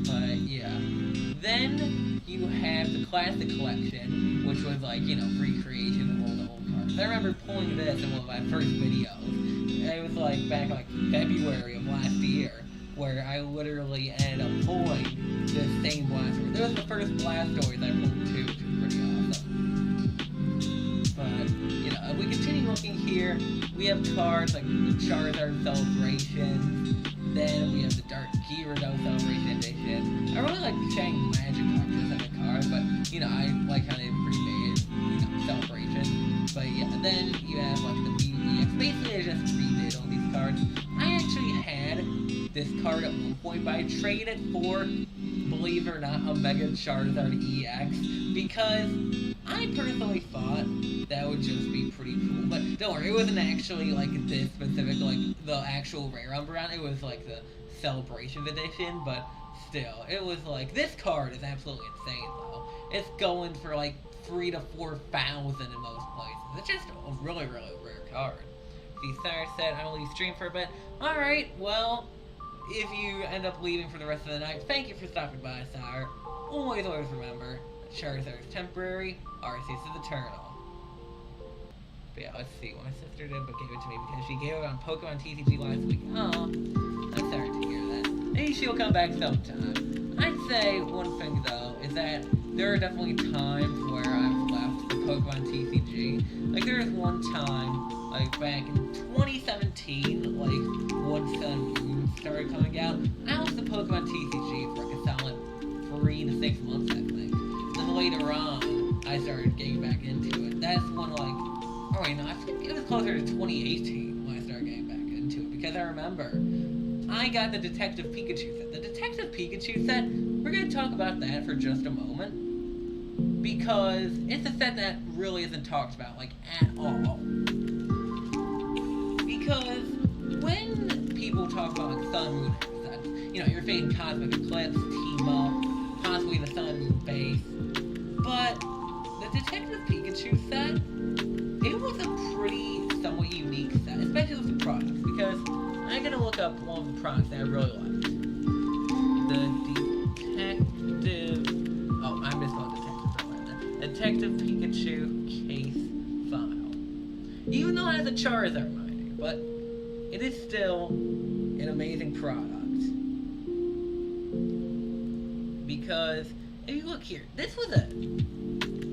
But yeah. Then you have the Classic Collection, which was like, you know, recreation of all the old cards. I remember pulling this in one of my first videos. It was like back like February of last year, where I literally ended up pulling this same Blastoise. This was the first Blastoise I pulled too, which was pretty awesome. But, you know, if we continue looking here, we have cards like the Charizard Celebration, then we have the Dark Gyarados Celebration Edition. I really like the Shining Magic card just like a card, but, you know, I like how they remade, you know, Celebration. But yeah, then you have like the BEX. Basically, I just redid all these cards. I actually had this card at one point, but I traded it for, believe it or not, a Mega Charizard EX, because I personally thought that would just be pretty cool. But don't worry, it wasn't actually like this specific, like the actual rare Umbreon. It was like the Celebration edition. But still, it was like, this card is absolutely insane, though. It's going for like 3,000 to 4,000 in most places. It's just a really, really rare card. The Sire said, I will leave stream for a bit. Alright, well, if you end up leaving for the rest of the night, thank you for stopping by, Sire. Always remember, Charizard is temporary, Arceus is eternal. But yeah, let's see. What my sister did, but gave it to me because she gave it on Pokemon TCG last week. Oh, I'm sorry to hear that. Maybe she'll come back sometime. I'd say one thing though is that there are definitely times where I've left the Pokemon TCG. Like there was one time, like back in 2017, like once Sun and Moon started coming out, I left the Pokemon TCG for like a solid 3 to 6 months, I think. Then later on, I started getting back into it. That's when like. Oh wait, no, I think it was closer to 2018 when I started getting back into it, because I remember I got the Detective Pikachu set. The Detective Pikachu set, we're going to talk about that for just a moment, because it's a set that really isn't talked about, like, at all. Because when people talk about, like, Sun, Moon, sets, you know, you're thinking Cosmic Eclipse, Team Up, possibly the Sun and Moon base, but the Detective Pikachu set, it was a pretty somewhat unique set, especially with the products, because I'm gonna look up one of the products that I really liked. The Detective... Oh, I misspelled Detective for a minute. Detective Pikachu case file. Even though it has a Charizard binding, but it is still an amazing product. Because, if you look here, this was it.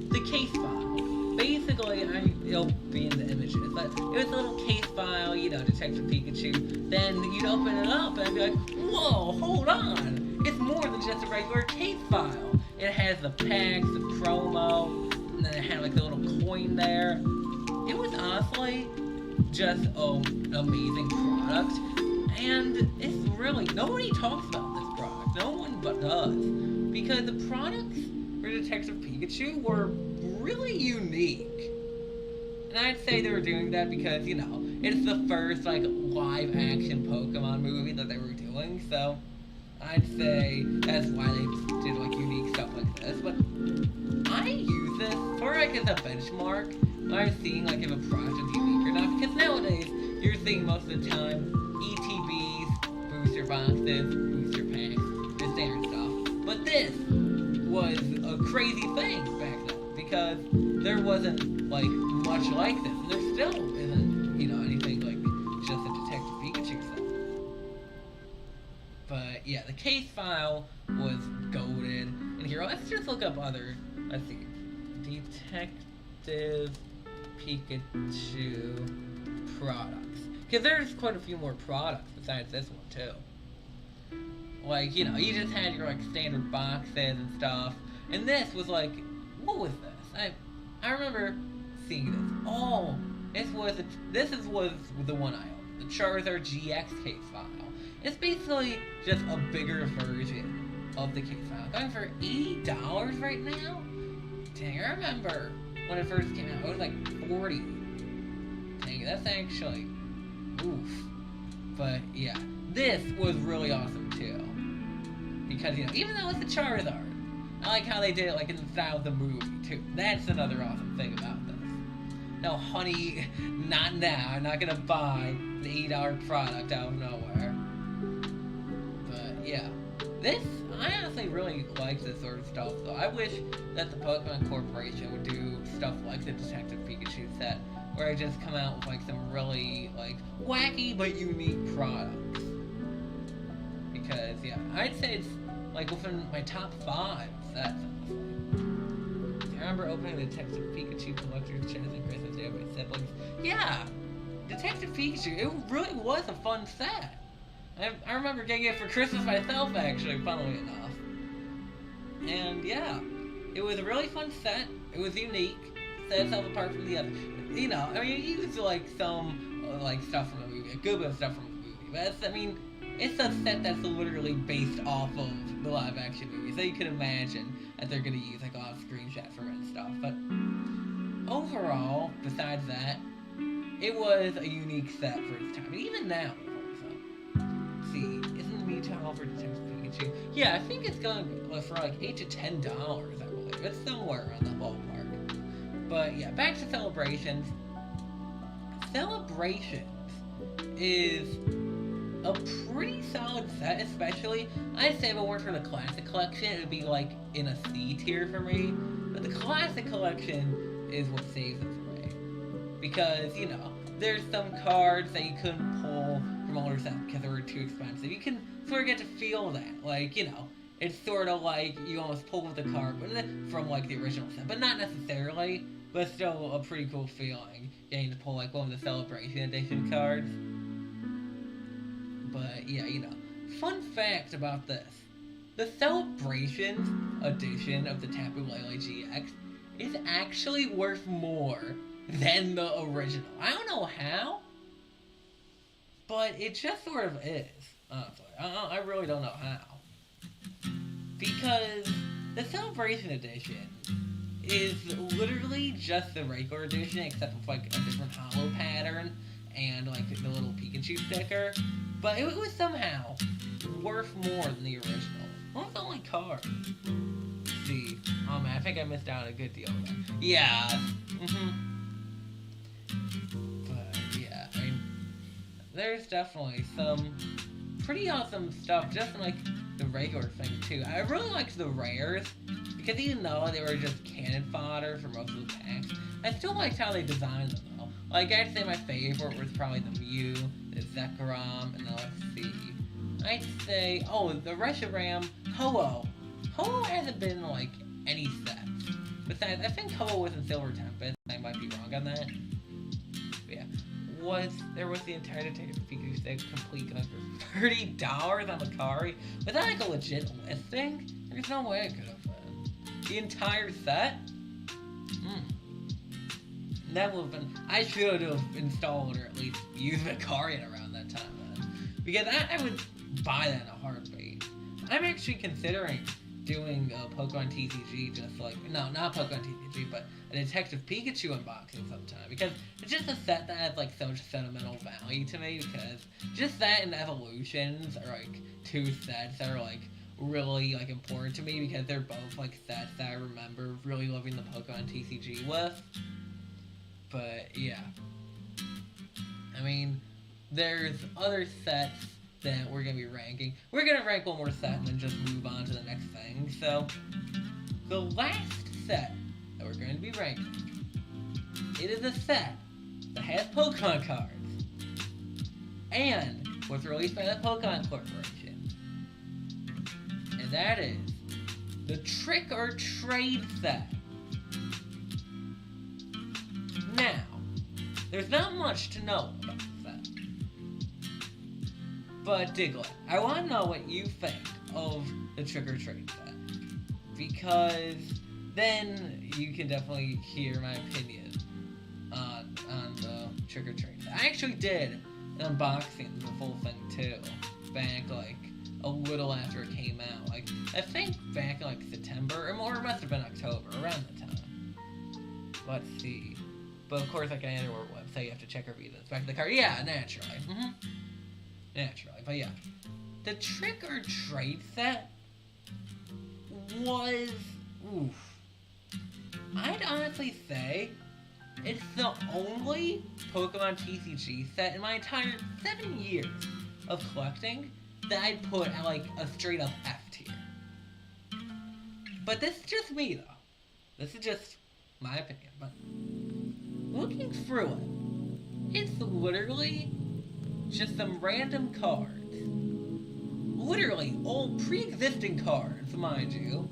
The case file. Basically, it'll be in the images, but it was a little case file, you know, Detective Pikachu. Then you'd open it up and I'd be like, whoa, hold on. It's more than just a regular case file. It has the packs, the promo, and then it had like the little coin there. It was honestly just an amazing product. And it's really, nobody talks about this product. No one but does. Because the products for Detective Pikachu were really unique. And I'd say they were doing that because, you know, it's the first, like, live-action Pokemon movie that they were doing, so I'd say that's why they did, like, unique stuff like this. But I use this for, like, as a benchmark when I'm seeing, like, if a product is unique or not, because nowadays, you're seeing most of the time ETBs, booster boxes, booster packs, the standard stuff. But this was a crazy thing back then, because there wasn't, like, much like this. And there still isn't, you know, anything like just a Detective Pikachu set. But, yeah, the case file was goated. And here, let's just look up other, let's see, Detective Pikachu products. Because there's quite a few more products besides this one, too. Like, you know, you just had your, like, standard boxes and stuff. And this was, like, what was this? I remember seeing this. Oh, this was the one I owned. The Charizard GX case file. It's basically just a bigger version of the case file. Going for $80 right now? Dang, I remember when it first came out, it was like $40. Dang, that's actually oof. But yeah, this was really awesome too. Because, you know, even though it's a Charizard, I like how they did it like in the style of the movie too. That's another awesome thing about this. No, honey, not now. I'm not gonna buy the $8 product out of nowhere. But yeah, this, I honestly really like this sort of stuff though. I wish that the Pokemon Corporation would do stuff like the Detective Pikachu set, where I just come out with like some really like wacky but unique products. Because yeah, I'd say it's like within my top 5 sets. I remember opening the Detective Pikachu collector's chest and Christmas Day with my siblings. Yeah, Detective Pikachu, it really was a fun set. I remember getting it for Christmas myself, actually, funnily enough. And yeah, it was a really fun set. It was unique. Set itself apart from the other. You know, I mean, you used like some like stuff from the movie, a good bit of stuff from the movie. But it's, I mean, it's a set that's literally based off of the live action movie, so you can imagine that they're gonna use like a lot of screenshots from it and stuff. But overall, besides that, it was a unique set for its time. And even now, so, let's see, isn't Mewtwo for Detective Pikachu? Pikachu. Yeah, I think it's going for like $8 to $10, I believe. It's somewhere around the ballpark. But yeah, back to Celebrations. Celebrations is a pretty solid set, especially, I'd say if it weren't for the Classic Collection, it would be like in a C tier for me. But the Classic Collection is what saves it for me. Because, you know, there's some cards that you couldn't pull from older sets because they were too expensive. You can sort of get to feel that. Like, you know, it's sort of like you almost pull with the card from, like, the original set. But not necessarily, but still a pretty cool feeling getting to pull, like, one of the Celebration Edition cards. But, yeah, you know. Fun fact about this. The Celebrations edition of the Tapu Lele GX is actually worth more than the original. I don't know how, but it just sort of is, honestly. I really don't know how. Because the Celebration edition is literally just the regular edition, except with, like, a different hollow pattern and, like, the little Pikachu sticker. But it was somehow worth more than the original. What was the only card? Let's see. Oh man, I think I missed out a good deal there. Yeah. But yeah, I mean, there's definitely some pretty awesome stuff, just like the regular thing too. I really liked the rares, because even though they were just cannon fodder for most of the packs, I still liked how they designed them though. Like, I'd say my favorite was probably the Mew, the Zekrom, and then let's see. I'd say, oh, the Reshiram, Ho-Oh. Ho-Oh hasn't been, like, any sets. Besides, I think Ho-Oh was in Silver Tempest. I might be wrong on that. But yeah. There was the entire Detective Pikachu set complete going for $30 on Macari? Was that, like, a legit listing? There's no way it could have been. The entire set? That would have been... I should have installed or at least used Macarian around that time, man. Because I would buy that in a heartbeat. I'm actually considering doing a Pokemon TCG, just like... No, not Pokemon TCG, but a Detective Pikachu unboxing sometime. Because it's just a set that has, like, so much sentimental value to me, because just that and Evolutions are, like, two sets that are, like, really, like, important to me, because they're both, like, sets that I remember really loving the Pokemon TCG with. But, yeah. I mean, there's other sets that we're going to be ranking. We're going to rank one more set and then just move on to the next thing. So, the last set that we're going to be ranking, it is a set that has Pokemon cards and was released by the Pokemon Corporation. And that is the Trick or Trade set. Now, there's not much to know about that. But Diglett, I want to know what you think of the Trick or Treat set. Because then you can definitely hear my opinion on the Trick or Treat set. I actually did an unboxing of the full thing too, back like a little after it came out. Like, I think back in like September, or it must have been October, around that time. Let's see. But of course, like any other website, you have to check reviews. Back to the card. Yeah, naturally. Naturally. But yeah. The Trick or Trade set was... Oof. I'd honestly say it's the only Pokemon TCG set in my entire 7 years of collecting that I'd put at like a straight up F tier. But this is just me though. This is just my opinion. But looking through it, it's literally just some random cards. Literally all pre-existing cards, mind you.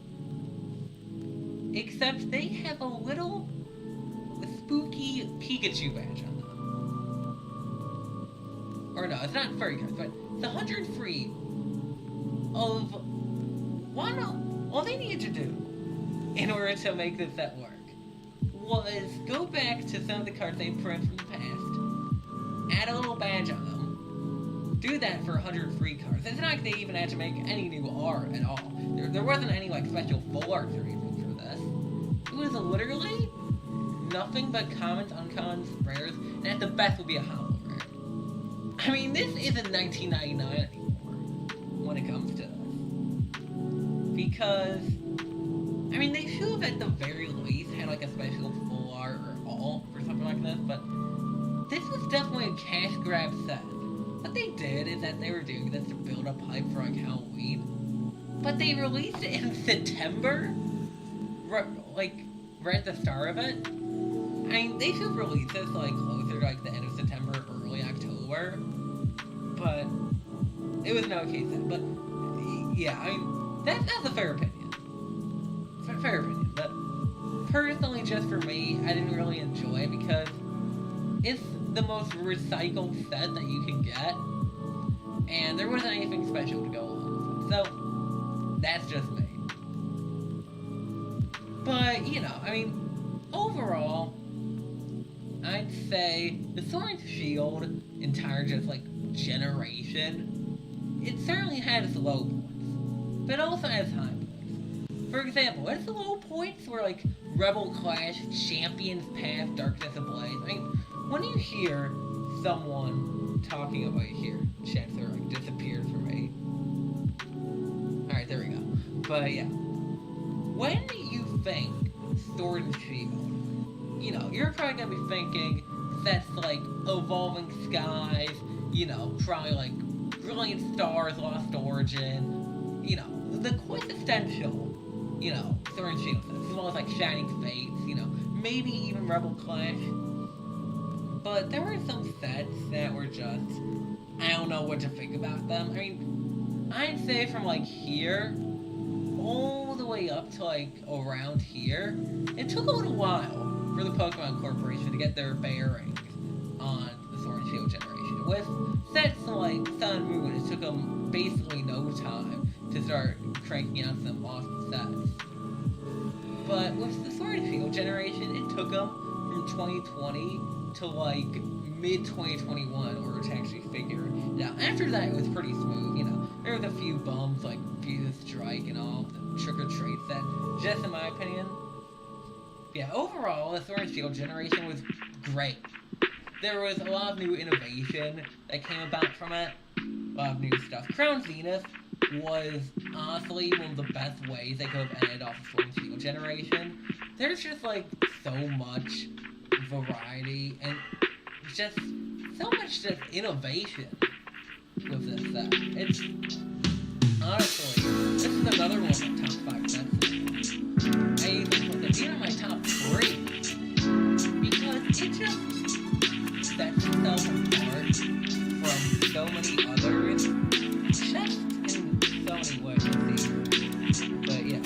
Except they have a little spooky Pikachu badge on them. Or no, it's not furry cards, but it's 103 of one. All they needed to do in order to make this set work was go back to some of the cards they printed from the past, add a little badge on them, do that for 103 cards. It's not like they even had to make any new art at all. There wasn't any like special full art or anything for this. It was literally nothing but commons, uncommons, rares, and at the best would be a hollow rare. I mean, this isn't 1999 anymore when it comes to this. because, I mean, they should have at the very least had like a special full art or all for something like this, but this was definitely a cash grab set. What they did is that they were doing this to build up hype for like Halloween, but they released it in September, like right at the start of it. I mean, they should release this like closer to like the end of September, early October, but it was no case then. But yeah, I mean, that's a fair opinion. Fair opinion, but personally, just for me, I didn't really enjoy it because it's the most recycled set that you can get, and there wasn't anything special to go along with it. So that's just me. But you know, I mean, overall, I'd say the Sword and Shield entire just like generation, it certainly had its low points, but it also has high points. For example, its low points were like Rebel Clash, Champions Path, Darkness Ablaze. I mean, when you hear someone talking about here, chat sort of like disappeared for me. Alright, there we go. But yeah, when you think Sword and Shield, you know, you're probably gonna be thinking sets like Evolving Skies, you know, probably like Brilliant Stars, Lost Origin, you know, the quintessential, you know, Sword and Shield sets, as well as like Shining Fates, you know, maybe even Rebel Clash. But there were some sets that were just, I don't know what to think about them. I mean, I'd say from like here all the way up to like around here, it took a little while for the Pokemon Corporation to get their bearings on the Sword and Shield generation. With sets like Sun and Moon, it took them basically no time to start cranking out some awesome sets. But with the Sword and Shield generation, it took them from 2020 to like mid-2021 in order to actually figure it out. After that, it was pretty smooth, you know. There was a few bumps like Fuse Strike and all, the Trick or Treat set, just in my opinion. Yeah, overall, the Sword and Shield generation was great. There was a lot of new innovation that came about from it, a lot of new stuff. Crown Zenith was honestly one of the best ways they could have ended off the Sword and Shield generation. There's just like so much variety and just so much just innovation with this set. It's honestly, this is another one of my top 5 sets. I even put it in my top 3 because it just sets itself apart from so many others, just in so many ways. But yeah,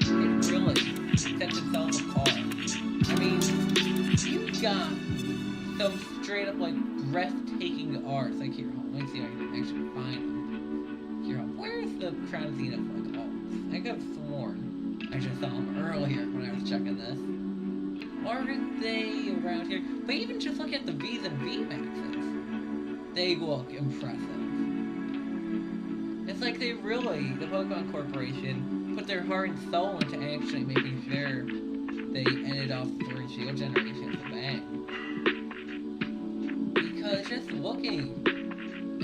it really sets itself apart. I mean, you got some straight up like breathtaking art. Like here, hold on, let me see if I can actually find them. Here, where's the Crown Zenith like alts? I could have sworn I just saw them earlier when I was checking this. Are they around here? But even just look at the V's and V maxes. They look impressive. It's like they really, the Pokemon Corporation, put their heart and soul into actually making sure they ended off the Sword and Shield generation with a bang. Because just looking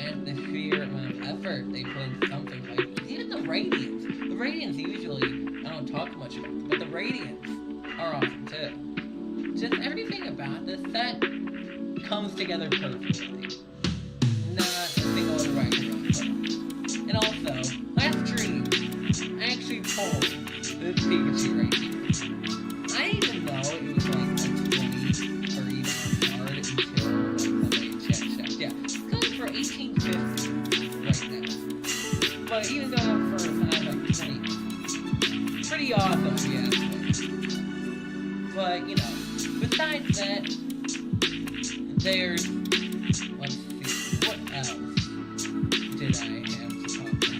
at the sheer amount of effort they put into something like even the Radiants usually, I don't talk much about them, but the Radiants are awesome too. Just everything about this set comes together perfectly. Not a single other right to And also, last stream, I actually pulled this Pikachu right here. I didn't even know it was like a $20, $30 card until like somebody checked. Yeah, it's going for $18.50 right now. But even though for like 20, pretty awesome, yeah. But you know, besides that, there's let's see, what else did I have to talk about?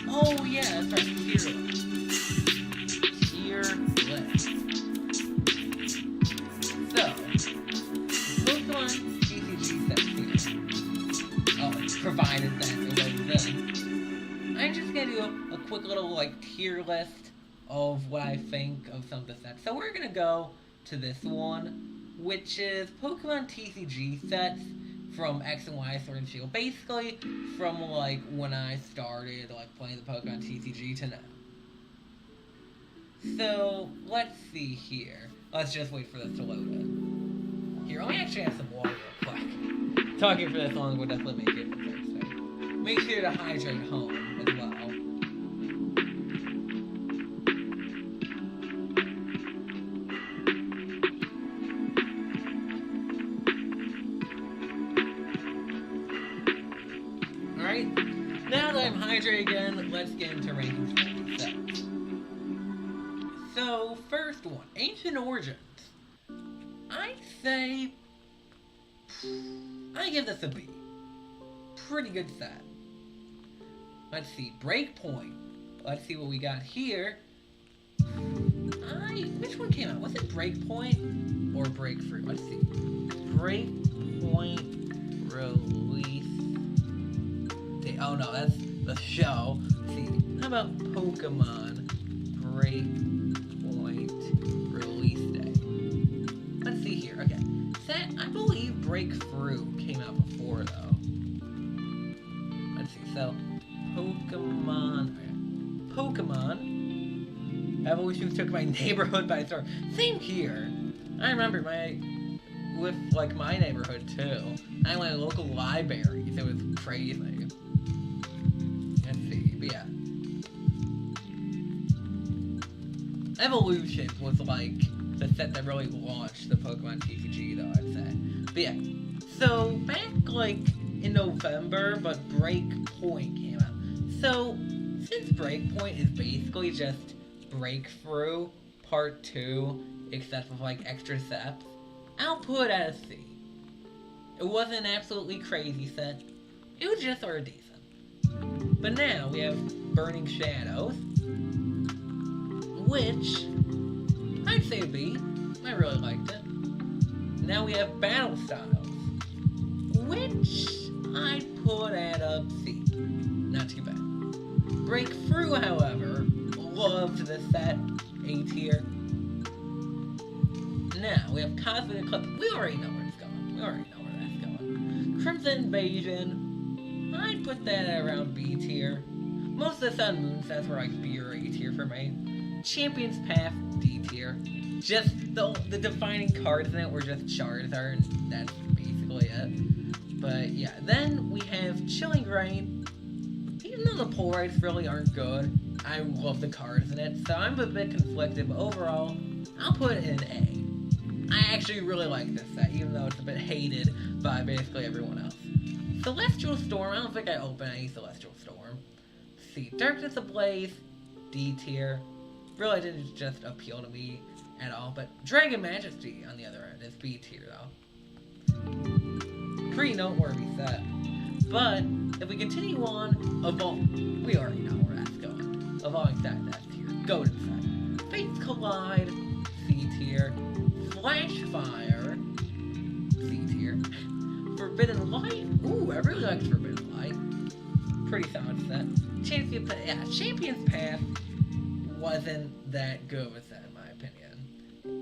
Oh yeah, that's right, tier list. So, Pokemon TCG sets here. Oh, provided that it was then. I'm just gonna do a quick little like tier list of what I think of some of the sets. So we're gonna go to this one, which is Pokemon TCG sets from X and Y Sword and Shield. Basically, from like when I started like playing the Pokemon TCG to now. So, let's see here. Let's just wait for this to load in. Here, let me actually have some water real quick. Talking for this long would definitely make it thirsty. Make sure to hydrate home as well. Alright, now that I'm hydrated again, let's get into ranking sets. So, first one, Ancient Origins. I'd say I give this a B. Pretty good set. Let's see, Breakpoint. Let's see what we got here. Which one came out? Was it Breakpoint or Breakthrough? Let's see. Breakpoint release date. Oh no, that's the show. Let's see. How about Pokemon Breakpoint release date? Let's see here. Okay. Set, I believe Breakthrough came out before though. Let's see. So, Pokemon. Okay. Pokemon Evolution took my neighborhood by storm. Same here. I remember with my neighborhood too. I went to local libraries. It was crazy. Let's see, but yeah. Evolution was like the set that really launched the Pokemon TCG though, I'd say. But yeah. So back in November, but Breakpoint came out. So since Breakpoint is basically just Breakthrough Part 2, except with extra steps, I'll put it at a C. It wasn't an absolutely crazy set. It was just sort of decent. But now we have Burning Shadows, which I'd say a B. I really liked it. Now we have Battle Styles, which I'd put at a C. Not too bad. Breakthrough, however, loved this set, A tier. Now, we have Cosmic Eclipse. We already know where it's going. We already know where that's going. Crimson Invasion, I'd put that at around B tier. Most of the Sun Moon sets were B or A tier for me. Champion's Path, D tier. Just the defining cards in it were just Charizard, and that's basically it. But yeah, then we have Chilling Reign. Even though the Polarites really aren't good, I love the cards in it, so I'm a bit conflicted, but overall, I'll put it in A. I actually really like this set, even though it's a bit hated by basically everyone else. Celestial Storm, I don't think I open any Celestial Storm. Let's see, Darkness Ablaze, D tier. Really didn't just appeal to me at all, but Dragon Majesty, on the other end, is B tier, though. Pretty noteworthy set. But, if we continue on, we already know where that's going. Evolving set, that's tier. Golden set. Fates Collide, C tier. Flashfire, C tier. Forbidden Light, ooh, I really liked Forbidden Light. Pretty solid set. Champion's Path wasn't that good of a set, in my opinion.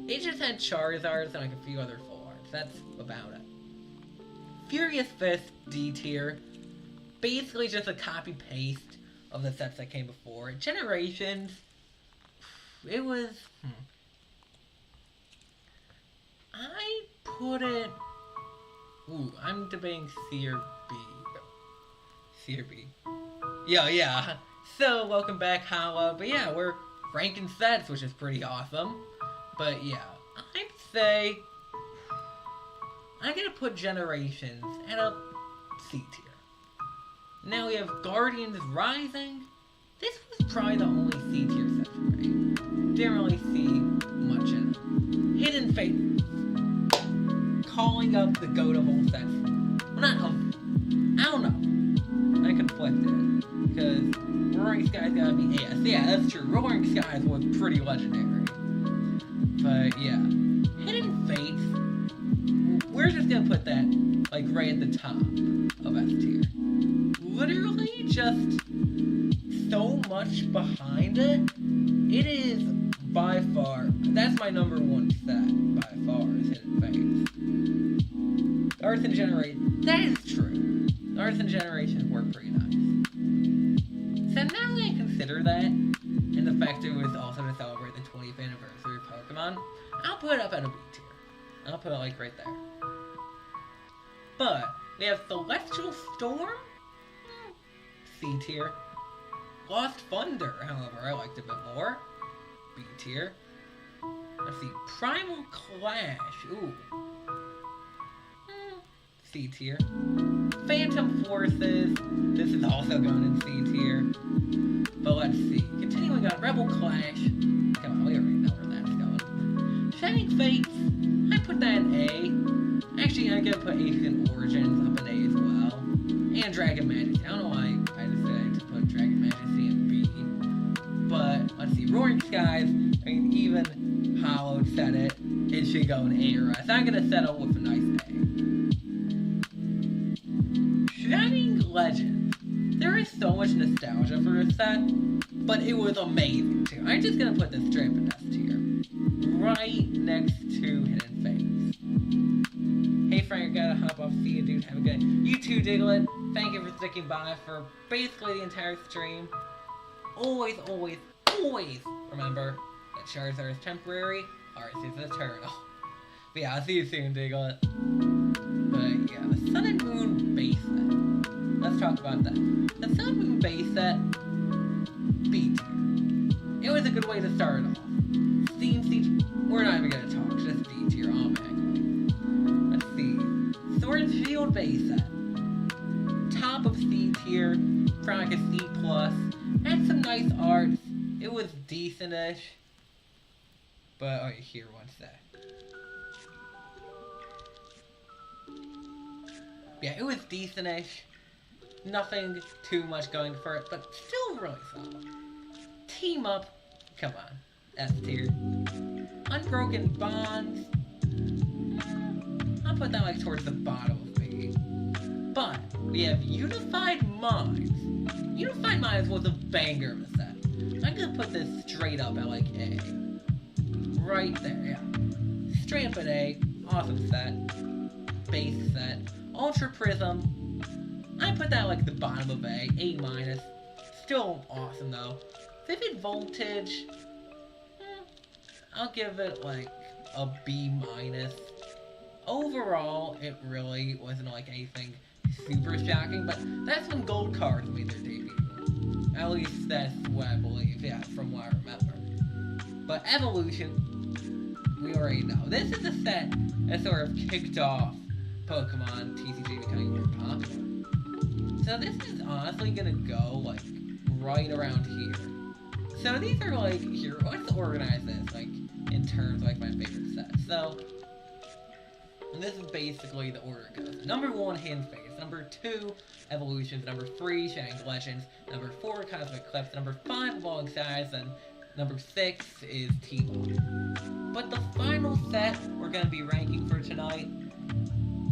It just had Charizards and a few other full arts. That's about it. Furious Fist, D tier. Basically just a copy-paste of the sets that came before. Generations, it was... I put it... Ooh, I'm debating C or B. C or B. Yeah. So, welcome back, Hollow. But yeah, we're ranking sets, which is pretty awesome. But yeah, I'd say... I'm gonna put Generations at a C tier. Now we have Guardians Rising. This was probably the only C tier set for me. Didn't really see much in it. Hidden Fate. Calling up the GOAT of all sets. Well, not I don't know. I'm conflicted. Because Roaring Skies gotta be AS. Yeah, that's true. Roaring Skies was pretty legendary. But yeah. Hidden Fates. We're just gonna put that, right at the top of S tier. Literally just so much behind it. It is by far, that's my number one set, by far, is Hidden Fates. Earth and Generation, that is true. Earth and Generations work pretty nice. So now that I consider that, and the fact, it was also to celebrate the 20th anniversary of Pokemon. I'll put it up at a B tier. I'll put it like right there. But we have Celestial Storm, C tier. Lost Thunder, however, I liked it a bit more. B tier. Let's see, Primal Clash, ooh. C tier. Phantom Forces, this is also going in C tier. But let's see, continuing on, Rebel Clash. Come on, we already know where that's going. Shining Fates, I put that in A. Actually, I'm gonna put Ancient Origins up in A as well. And Dragon Majesty. I don't know why I decided to put Dragon Majesty in B. But, let's see, Roaring Skies, I mean, even Hollowed said it. It should go in A or S. I'm gonna settle with a nice A. Shining Legends. There is so much nostalgia for this set, but it was amazing too. I'm just gonna put this straight up in S tier. Right next to Hidden Fates. Hey Frank, I gotta hop off. See you, dude. Have a good day. You too, Diglett. Thank you for sticking by for basically the entire stream. Always, always, always remember that Charizard is temporary, ours is eternal. But yeah, I'll see you soon, Diglett. But yeah, the Sun and Moon base set. Let's talk about that. The Sun and Moon base set, B tier. It was a good way to start it off. Steam Siege, we're not even gonna talk, just D tier automatically. Let's see. Sword and Shield base set. Top of C tier, probably like a C plus. Had some nice arts. It was decentish. But oh, here, what's that? Yeah, it was decentish. Nothing too much going for it, but still really solid. Team Up, come on, S tier. Unbroken Bonds, I'll put that like towards the bottom of B. But we have Unified Minds. Unified Minds was a banger of a set. I'm gonna put this straight up at like A. Right there, yeah. Straight up at A. Awesome set. Base set. Ultra Prism. I put that like the bottom of A. A minus. Still awesome though. Vivid Voltage. I'll give it like a B minus. Overall, it really wasn't like anything super shocking, but that's when gold cards made their debut. At least that's what I believe, yeah, from what I remember. But Evolution, we already know. This is a set that sort of kicked off Pokemon TCG becoming more popular. So this is honestly gonna go, like, right around here. So these are, like, here, let's organize this, like, in terms of, like, my favorite sets. So, and this is basically the order it goes. Number 1, Hidden Fates. Number 2, Evolutions. Number 3, Shining Legends. Number 4, Cosmic Eclipse. Number 5, Evolving Skies. And number 6 is T-Ball. But the final set we're going to be ranking for tonight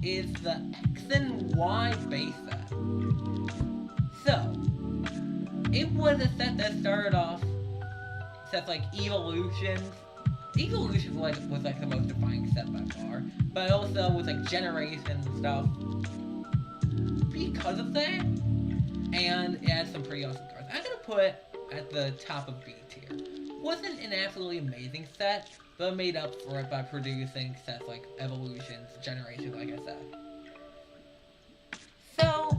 is the X and Y base set. So, it was a set that started off sets like Evolutions. Evolution was like the most defining set by far, but also with like Generations and stuff. Because of that, and it had some pretty awesome cards. I'm gonna put at the top of B tier. Wasn't an absolutely amazing set, but made up for it by producing sets like Evolutions, Generations, like I said. So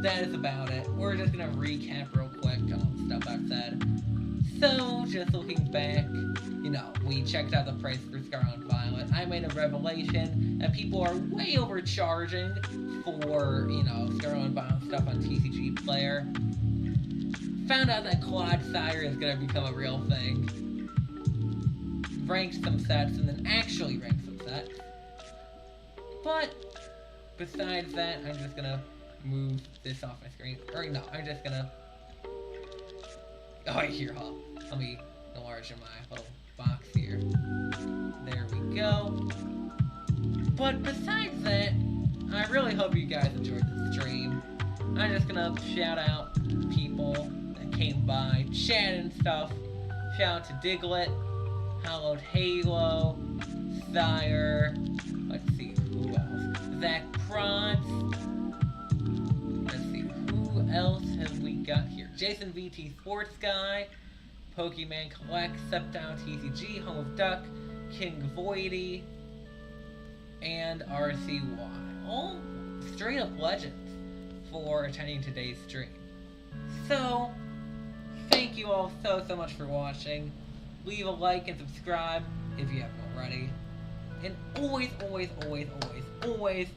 that is about it. We're just gonna recap real quick on all the stuff I've said. So, just looking back, you know, we checked out the price for Scarlet and Violet. I made a revelation that people are way overcharging for, you know, Scarlet and Violet stuff on TCG Player. Found out that Clodsire is going to become a real thing. Ranked some sets, and then actually ranked some sets. But, besides that, I'm just going to move this off my screen. Or no, I'm just going to... Oh, here, huh? Let me enlarge my little box here. There we go. But besides that, I really hope you guys enjoyed the stream. I'm just gonna shout out people that came by, chat and stuff. Shout out to Diglett, Hallowed Halo, Sire, let's see, who else? Zach Prons. Let's see, who else have we got here? Jason VT Sports Guy, Pokemon Collect, Step Down TCG, Home of Duck, King Voidy, and RCY. All straight up legends for attending today's stream. So, thank you all so much for watching. Leave a like and subscribe if you haven't already. And always, always, always, always, always